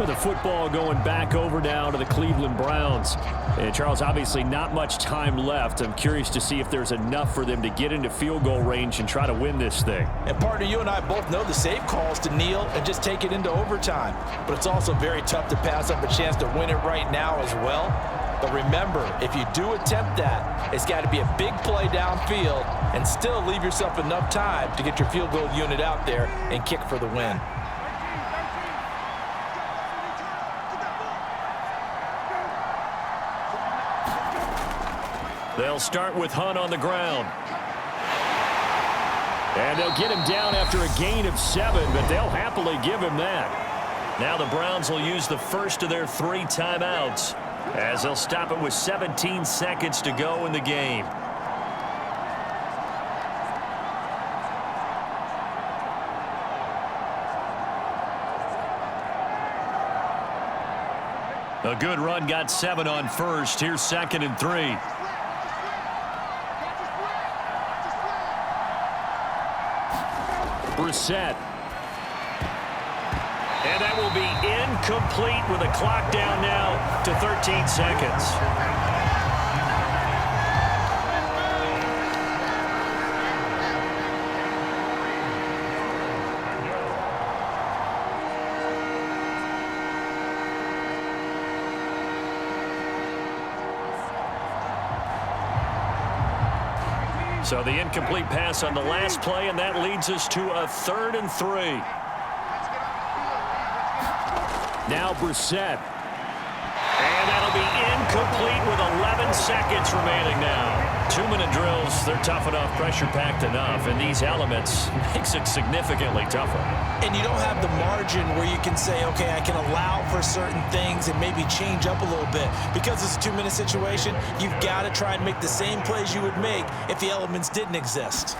With the football going back over now to the Cleveland Browns. And Charles, obviously not much time left. I'm curious to see if there's enough for them to get into field goal range and try to win this thing. And partner, you and I both know the safe calls to kneel and just take it into overtime. But it's also very tough to pass up a chance to win it right now as well. But remember, if you do attempt that, it's got to be a big play downfield and still leave yourself enough time to get your field goal unit out there and kick for the win. They'll start with Hunt on the ground. And they'll get him down after a gain of 7, but they'll happily give him that. Now the Browns will use the first of their 3 timeouts as they'll stop it with 17 seconds to go in the game. A good run got 7 on first. Here's 2nd and 3. Brissett. And that will be incomplete with a clock down now to 13 seconds. So the incomplete pass on the last play, and that leads us to a 3rd and 3. Now Brissett. And that'll be incomplete with 11 seconds remaining now. 2-minute drills, they're tough enough, pressure-packed enough, and these elements makes it significantly tougher. And you don't have the margin where you can say, okay, I can allow for certain things and maybe change up a little bit. Because it's a 2-minute situation, you've got to try and make the same plays you would make if the elements didn't exist.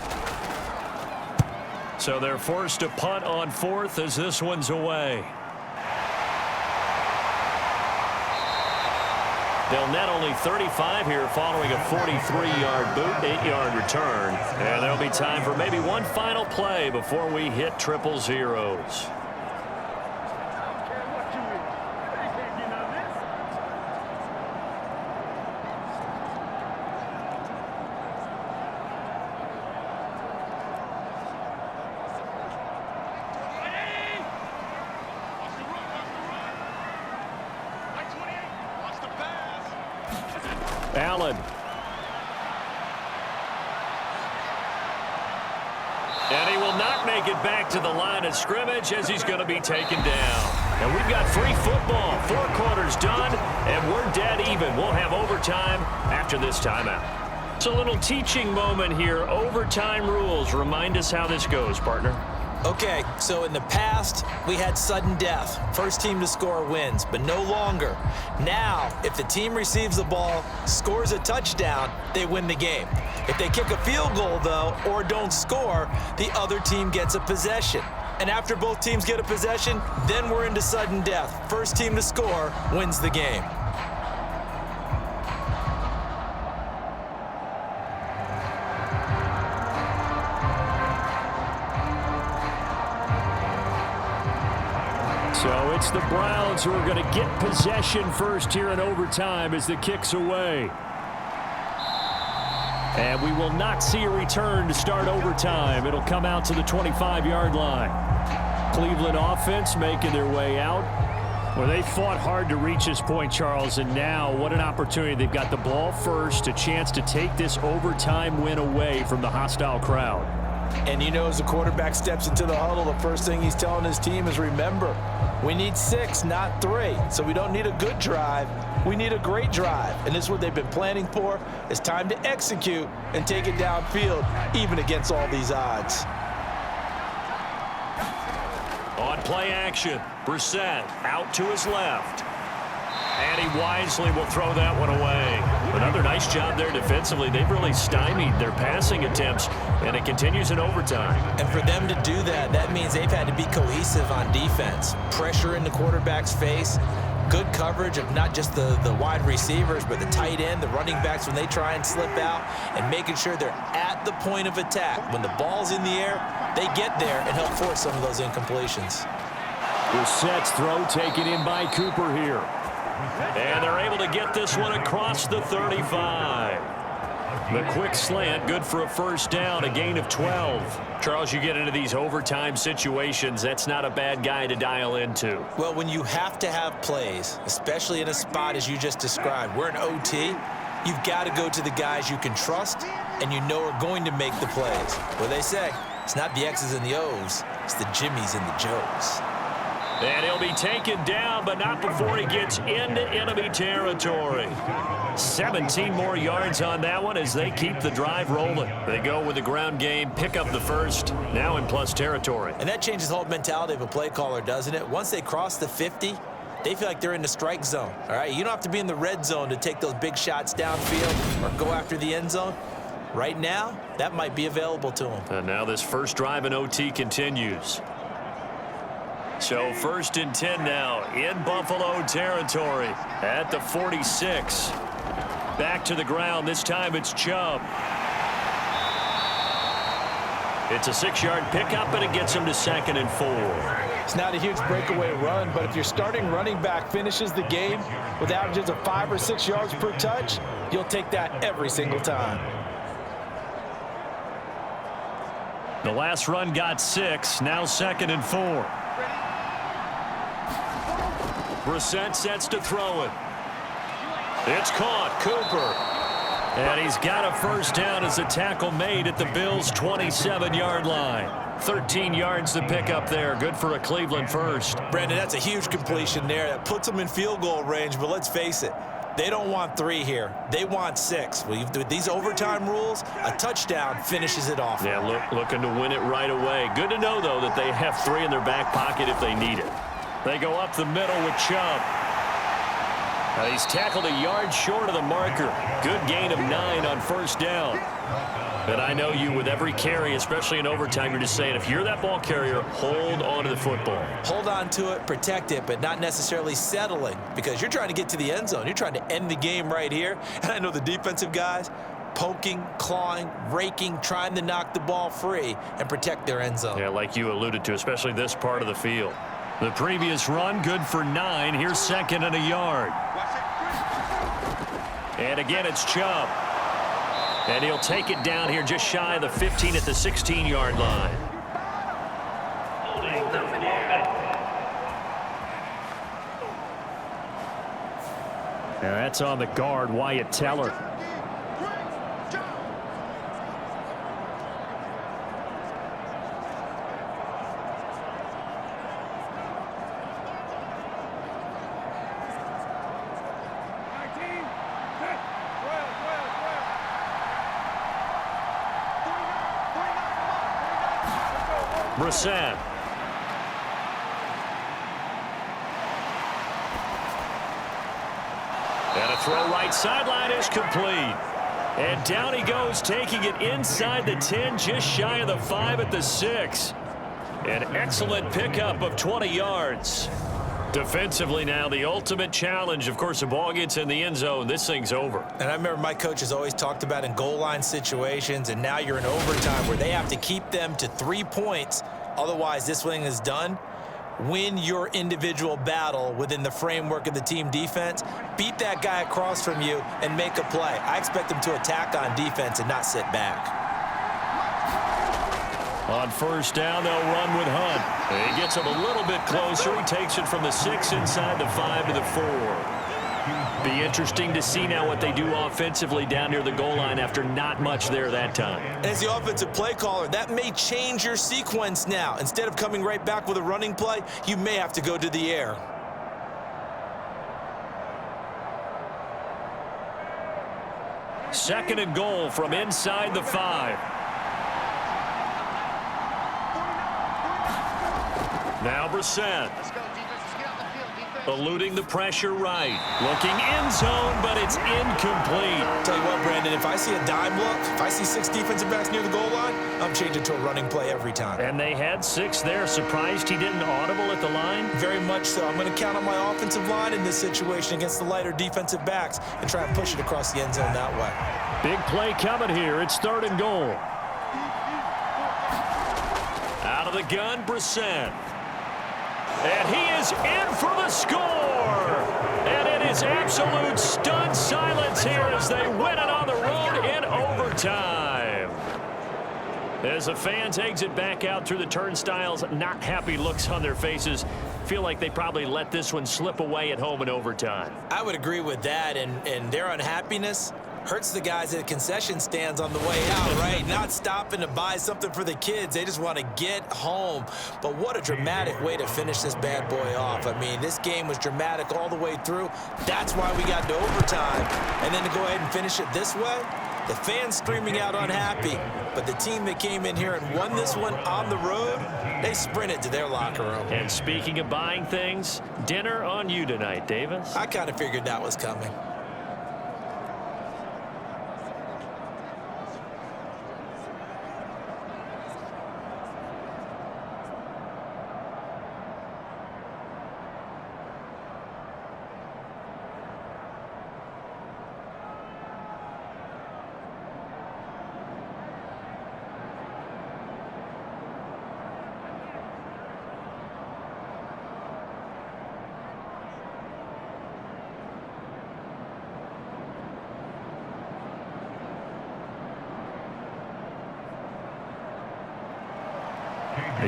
So they're forced to punt on 4th as this one's away. They'll net only 35 here following a 43-yard boot, 8-yard return. And there'll be time for maybe one final play before we hit triple zeros. Allen. And he will not make it back to the line of scrimmage as he's going to be taken down. And we've got free football. 4 quarters done, and we're dead even. We'll have overtime after this timeout. It's a little teaching moment here. Overtime rules. Remind us how this goes, partner. Okay, so in the past, we had sudden death. First team to score wins, but no longer. Now, if the team receives the ball, scores a touchdown, they win the game. If they kick a field goal, though, or don't score, the other team gets a possession. And after both teams get a possession, then we're into sudden death. First team to score wins the game. So it's the Browns who are going to get possession first here in overtime as the kick's away. And we will not see a return to start overtime. It'll come out to the 25-yard line. Cleveland offense making their way out. Well, they fought hard to reach this point, Charles, and now what an opportunity. They've got the ball first, a chance to take this overtime win away from the hostile crowd. And you know, as the quarterback steps into the huddle, the first thing he's telling his team is, remember, we need 6, not 3. So we don't need a good drive. We need a great drive. And this is what they've been planning for. It's time to execute and take it downfield, even against all these odds. On play action, Brissett out to his left. And he wisely will throw that one away. Another nice job there defensively. They've really stymied their passing attempts, and it continues in overtime. And for them to do that, that means they've had to be cohesive on defense. Pressure in the quarterback's face, good coverage of not just the wide receivers, but the tight end, the running backs when they try and slip out, and making sure they're at the point of attack. When the ball's in the air, they get there and help force some of those incompletions. Brissett's throw taken in by Cooper here. And they're able to get this one across the 35. The quick slant, good for a first down, a gain of 12. Charles, you get into these overtime situations, that's not a bad guy to dial into. Well, when you have to have plays, especially in a spot as you just described, we're in OT, you've got to go to the guys you can trust and you know are going to make the plays. What they say, it's not the X's and the O's, it's the Jimmys and the Joes. And he'll be taken down, but not before he gets into enemy territory. 17 more yards on that one as they keep the drive rolling. They go with the ground game, pick up the first, now in plus territory. And that changes the whole mentality of a play caller, doesn't it? Once they cross the 50, they feel like they're in the strike zone, all right? You don't have to be in the red zone to take those big shots downfield or go after the end zone. Right now, that might be available to them. And now this first drive in OT continues. So 1st and 10 now in Buffalo territory at the 46. Back to the ground. This time it's Chubb. It's a 6-yard pickup, and it gets him to 2nd and 4. It's not a huge breakaway run, but if your starting running back finishes the game with averages of 5 or 6 yards per touch, you'll take that every single time. The last run got 6. Now 2nd and 4. Brissett sets to throw it. It's caught. Cooper. And he's got a first down as a tackle made at the Bills' 27-yard line. 13 yards to pick up there. Good for a Cleveland first. Brandon, that's a huge completion there. That puts them in field goal range, but let's face it, they don't want 3 here. They want 6. With these overtime rules, a touchdown finishes it off. Yeah, looking to win it right away. Good to know, though, that they have 3 in their back pocket if they need it. They go up the middle with Chubb. He's tackled a yard short of the marker. Good gain of 9 on first down. And I know you, with every carry, especially in overtime, you're just saying, if you're that ball carrier, hold on to the football. Hold on to it, protect it, but not necessarily settling, because you're trying to get to the end zone. You're trying to end the game right here. And I know the defensive guys poking, clawing, raking, trying to knock the ball free and protect their end zone. Yeah, like you alluded to, especially this part of the field. The previous run, good for 9. Here's 2nd and a yard. And again, it's Chubb. And he'll take it down here just shy of the 15 at the 16-yard line. Now that's on the guard, Wyatt Teller. Brissett. And a throw right sideline is complete. And down he goes, taking it inside the 10, just shy of the 5 at the 6. An excellent pickup of 20 yards. Defensively now, the ultimate challenge. Of course, the ball gets in the end zone. This thing's over. And I remember my coaches always talked about in goal line situations, and now you're in overtime where they have to keep them to 3 points. Otherwise, this thing is done. Win your individual battle within the framework of the team defense. Beat that guy across from you and make a play. I expect them to attack on defense and not sit back. On first down, they'll run with Hunt. He gets him a little bit closer. He takes it from the 6 inside the 5 to the 4. Be interesting to see now what they do offensively down near the goal line after not much there that time. As the offensive play caller, that may change your sequence now. Instead of coming right back with a running play, you may have to go to the air. Second and goal from inside the 5. Now Brissett. Eluding the pressure right. Looking end zone, but it's incomplete. Tell you what, Brandon, if I see a dime look, if I see 6 defensive backs near the goal line, I'm changing to a running play every time. And they had 6 there. Surprised he didn't audible at the line? Very much so. I'm going to count on my offensive line in this situation against the lighter defensive backs and try and push it across the end zone that way. Big play coming here. It's 3rd and goal. Out of the gun, Brissett. And he is in for the score. And it is absolute stunned silence here as they win it on the road in overtime. As the fans exit back out through the turnstiles, not happy looks on their faces. Feel like they probably let this one slip away at home in overtime. I would agree with that, and their unhappiness hurts the guys at concession stands on the way out, right? Not stopping to buy something for the kids. They just want to get home. But what a dramatic way to finish this bad boy off. I mean, this game was dramatic all the way through. That's why we got to overtime. And then to go ahead and finish it this way, the fans screaming out unhappy. But the team that came in here and won this one on the road, they sprinted to their locker room. And speaking of buying things, dinner on you tonight, Davis. I kind of figured that was coming.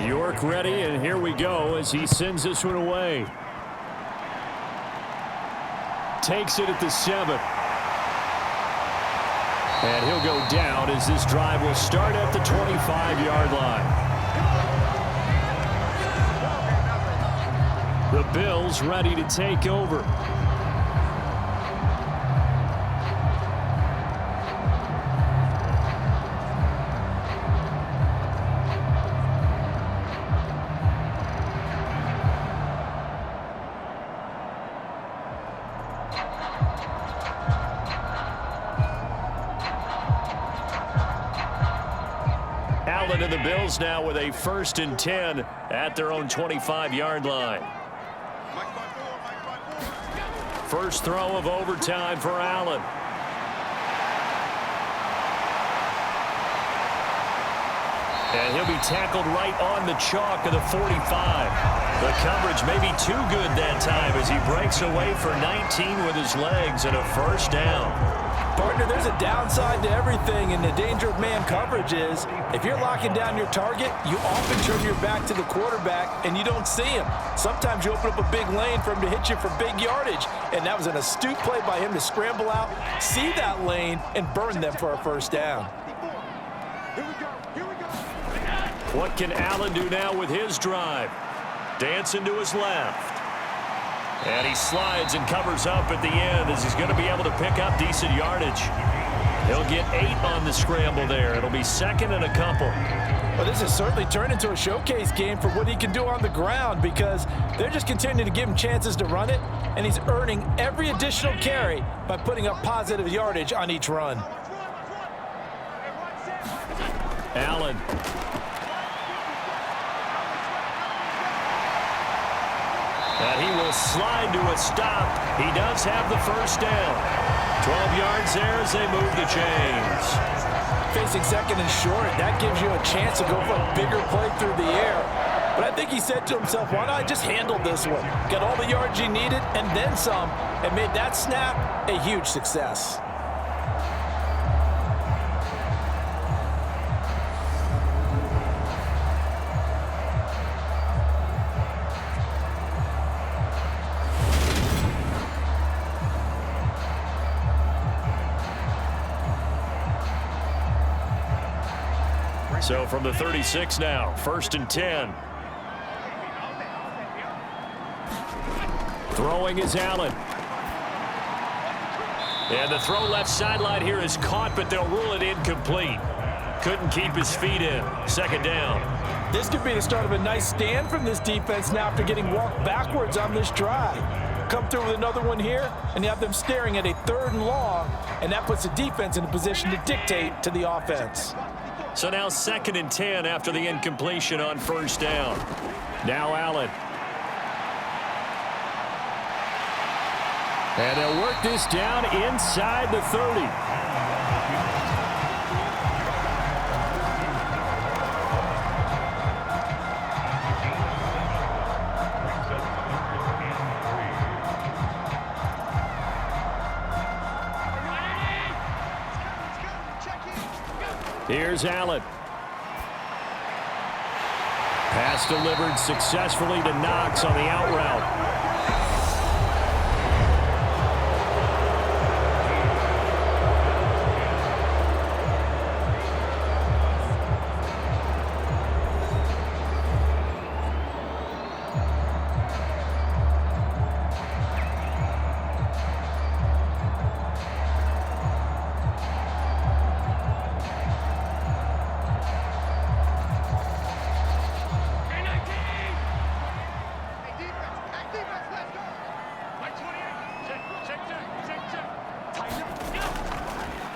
York ready, and here we go as he sends this one away. Takes it at the 7. And he'll go down as this drive will start at the 25-yard line. The Bills ready to take over. and the Bills now with a 1st and 10 at their own 25-yard line. First throw of overtime for Allen. And he'll be tackled right on the chalk of the 45. The coverage may be too good that time as he breaks away for 19 with his legs and a first down. Partner, there's a downside to everything, and the danger of man coverage is if you're locking down your target, you often turn your back to the quarterback and you don't see him. Sometimes you open up a big lane for him to hit you for big yardage, and that was an astute play by him to scramble out, see that lane, and burn them for a first down. What can Allen do now with his drive? Dancing to his left. And he slides and covers up at the end as he's going to be able to pick up decent yardage. He'll get 8 on the scramble there. It'll be 2nd and a couple. Well, this has certainly turned into a showcase game for what he can do on the ground because they're just continuing to give him chances to run it, and he's earning every additional carry by putting up positive yardage on each run. Allen. And he will slide to a stop. He does have the first down. 12 yards there as they move the chains. Facing 2nd and short, that gives you a chance to go for a bigger play through the air. But I think he said to himself, why not just handle this one? Got all the yards he needed and then some, and made that snap a huge success. So from the 36 now, 1st and 10. Throwing is Allen. And the throw left sideline here is caught, but they'll rule it incomplete. Couldn't keep his feet in. 2nd down. This could be the start of a nice stand from this defense now after getting walked backwards on this drive. Come through with another one here, and you have them staring at a 3rd and long, and that puts the defense in a position to dictate to the offense. So now 2nd and 10 after the incompletion on 1st down. Now Allen. And they'll work this down inside the 30. Here's Allen. Pass delivered successfully to Knox on the out route.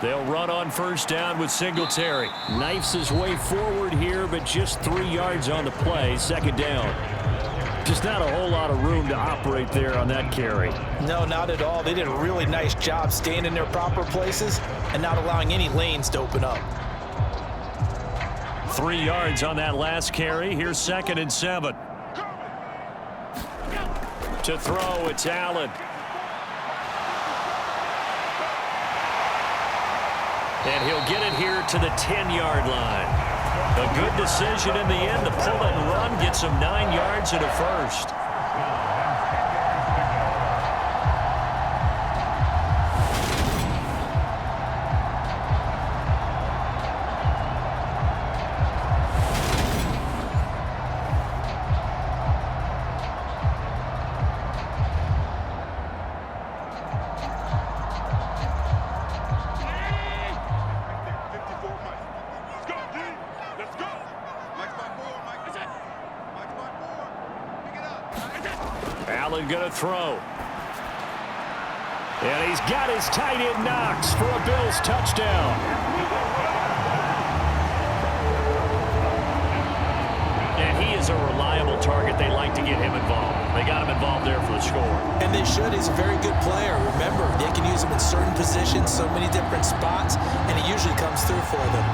They'll run on 1st down with Singletary. Knifes his way forward here, but just 3 yards on the play. 2nd down. Just not a whole lot of room to operate there on that carry. No, not at all. They did a really nice job staying in their proper places and not allowing any lanes to open up. 3 yards on that last carry. Here's 2nd and 7. To throw, it's Allen. And he'll get it here to the 10-yard line. A good decision in the end to pull and run, gets him 9 yards and a first. Allen going to throw. And he's got his tight end Knox for a Bills touchdown. target, they like to get him involved. They got him involved there for the score. And they should. He's a very good player. Remember, they can use him in certain positions, so many different spots, and he usually comes through for them.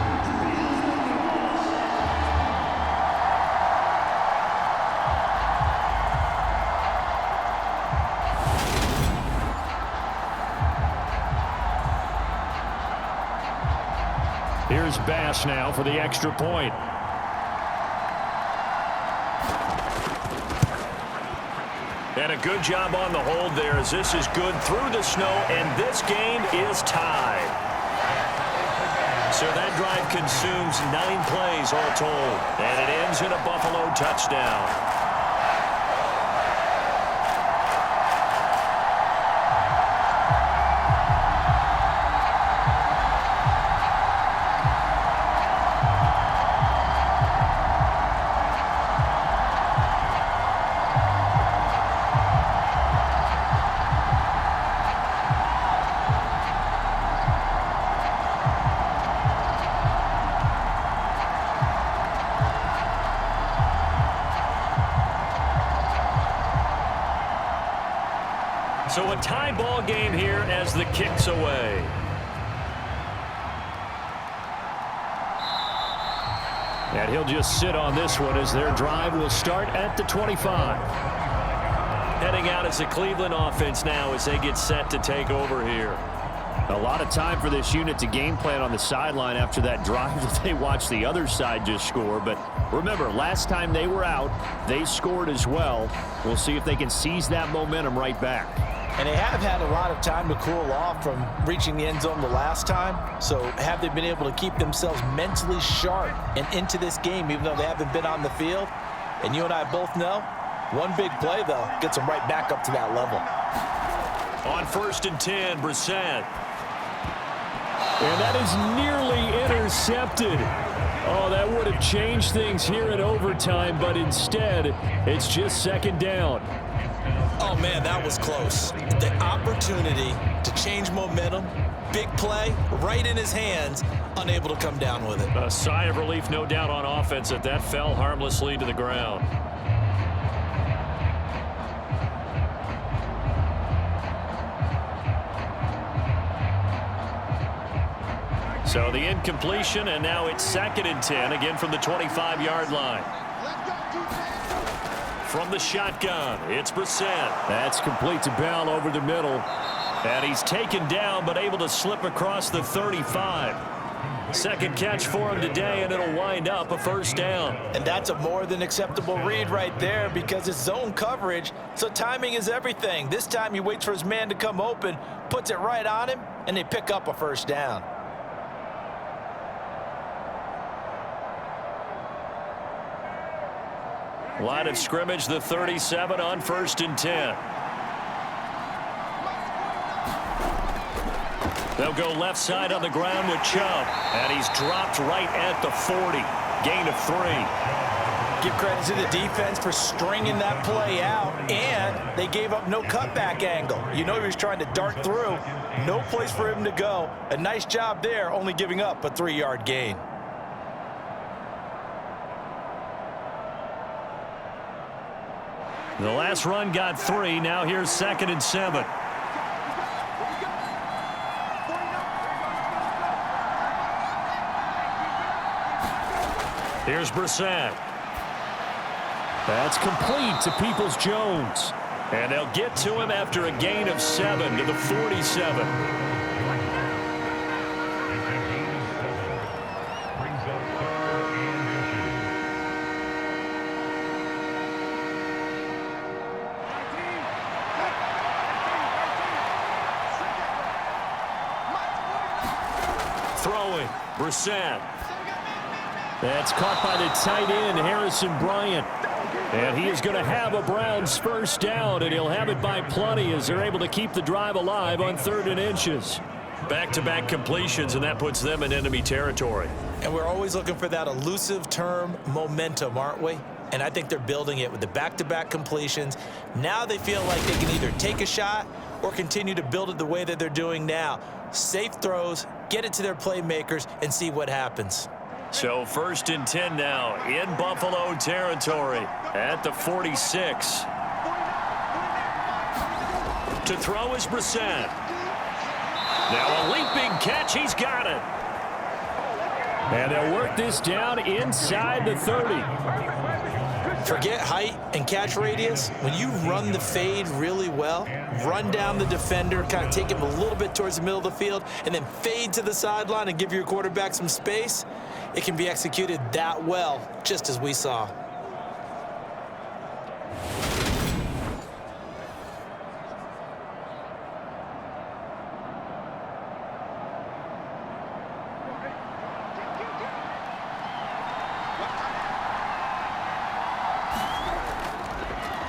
Here's Bass now for the extra point. And a good job on the hold there as this is good through the snow, and this game is tied. So that drive consumes 9 plays all told, and it ends in a Buffalo touchdown. So a tie ball game here as the kick's away. And he'll just sit on this one as their drive will start at the 25. Heading out as the Cleveland offense now as they get set to take over here. A lot of time for this unit to game plan on the sideline after that drive that they watched the other side just score. But remember, last time they were out, they scored as well. We'll see if they can seize that momentum right back. And they have had a lot of time to cool off from reaching the end zone the last time. So have they been able to keep themselves mentally sharp and into this game, even though they haven't been on the field? And you and I both know, one big play, though, gets them right back up to that level. On 1st and 10, Brissett. And that is nearly intercepted. Oh, that would have changed things here in overtime, but instead, it's just 2nd down. Oh, man, that was close. The opportunity to change momentum, big play, right in his hands, unable to come down with it. A sigh of relief, no doubt, on offense that fell harmlessly to the ground. So the incompletion, and now it's 2nd and 10, again from the 25-yard line. From the shotgun, it's Brissett. That's complete to Bell over the middle. And he's taken down, but able to slip across the 35. Second catch for him today, and it'll wind up a 1st down. And that's a more than acceptable read right there because it's zone coverage, so timing is everything. This time he waits for his man to come open, puts it right on him, and they pick up a 1st down. Line of scrimmage, the 37 on 1st and 10. They'll go left side on the ground with Chubb, and he's dropped right at the 40. Gain of 3. Give credit to the defense for stringing that play out, and they gave up no cutback angle. You know he was trying to dart through. No place for him to go. A nice job there, only giving up a 3-yard gain. The last run got 3. Now here's 2nd and 7. Here's Brissett. That's complete to Peoples-Jones. And they'll get to him after a gain of 7 to the 47. Throwing, Brissett. That's caught by the tight end, Harrison Bryant. And he is going to have a Browns 1st down, and he'll have it by plenty as they're able to keep the drive alive on 3rd and inches. Back-to-back completions, and that puts them in enemy territory. And we're always looking for that elusive term, momentum, aren't we? And I think they're building it with the back-to-back completions. Now they feel like they can either take a shot or continue to build it the way that they're doing now. Safe throws, get it to their playmakers, and see what happens. So 1st and 10 now in Buffalo territory at the 46. To throw is Brissett. Now a leaping catch. He's got it. And they'll work this down inside the 30. Forget height and catch radius. When you run the fade really well, run down the defender, kind of take him a little bit towards the middle of the field, and then fade to the sideline and give your quarterback some space, it can be executed that well, just as we saw.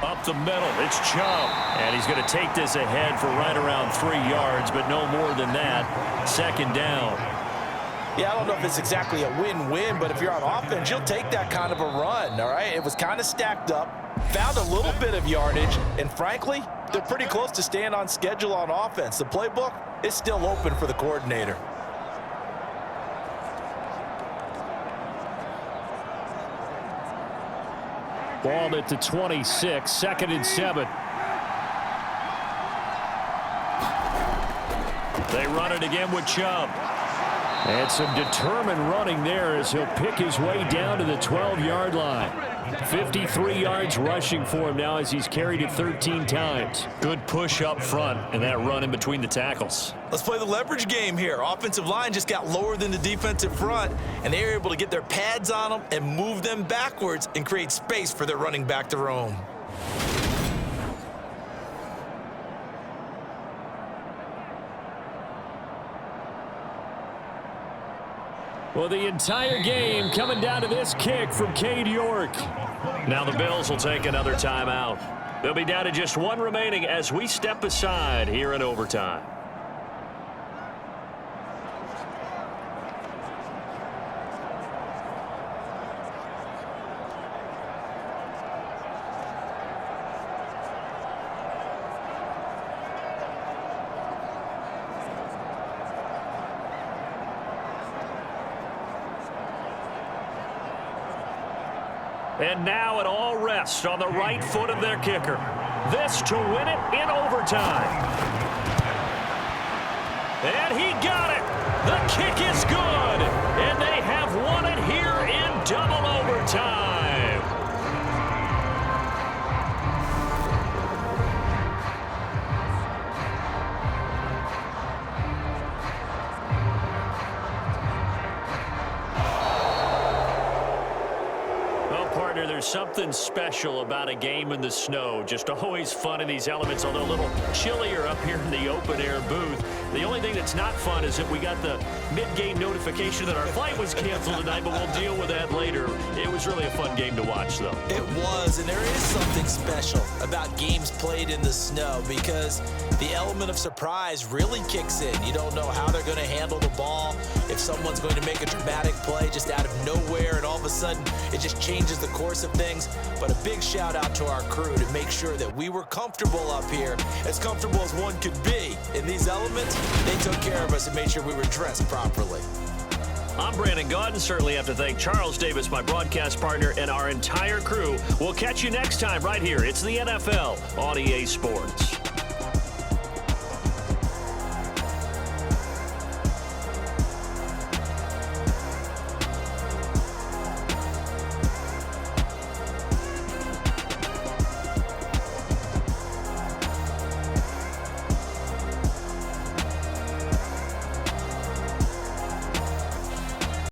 Up the middle, it's Chubb. And he's going to take this ahead for right around 3 yards, but no more than that. 2nd down. Yeah, I don't know if it's exactly a win-win, but if you're on offense, you'll take that kind of a run, all right? It was kind of stacked up, found a little bit of yardage, and frankly, they're pretty close to staying on schedule on offense. The playbook is still open for the coordinator. Ball at the 26, 2nd and 7. They run it again with Chubb. And some determined running there as he'll pick his way down to the 12-yard line. 53 yards rushing for him now as he's carried it 13 times. Good push up front and that run in between the tackles. Let's play the leverage game here. Offensive line just got lower than the defensive front, and they were able to get their pads on them and move them backwards and create space for their running back to roam. Well, the entire game coming down to this kick from Cade York. Now the Bills will take another timeout. They'll be down to just 1 remaining as we step aside here in overtime. And now it all rests on the right foot of their kicker. This to win it in overtime. And he got it. The kick is good. And they have won it here in double overtime. There's something special about a game in the snow. Just always fun in these elements, although a little chillier up here in the open-air booth. The only thing that's not fun is that we got the mid-game notification that our flight was canceled tonight, but we'll deal with that later. It was really a fun game to watch, though. It was, and there is something special about games played in the snow because the element of surprise really kicks in. You don't know how they're going to handle the ball, if someone's going to make a dramatic play just out of nowhere, and all of a sudden it just changes the course of things. But a big shout out to our crew to make sure that we were comfortable up here, as comfortable as one could be. In these elements, they took care of us and made sure we were dressed properly. I'm Brandon Gaudin. Certainly have to thank Charles Davis, my broadcast partner, and our entire crew. We'll catch you next time right here. It's the NFL on EA Sports.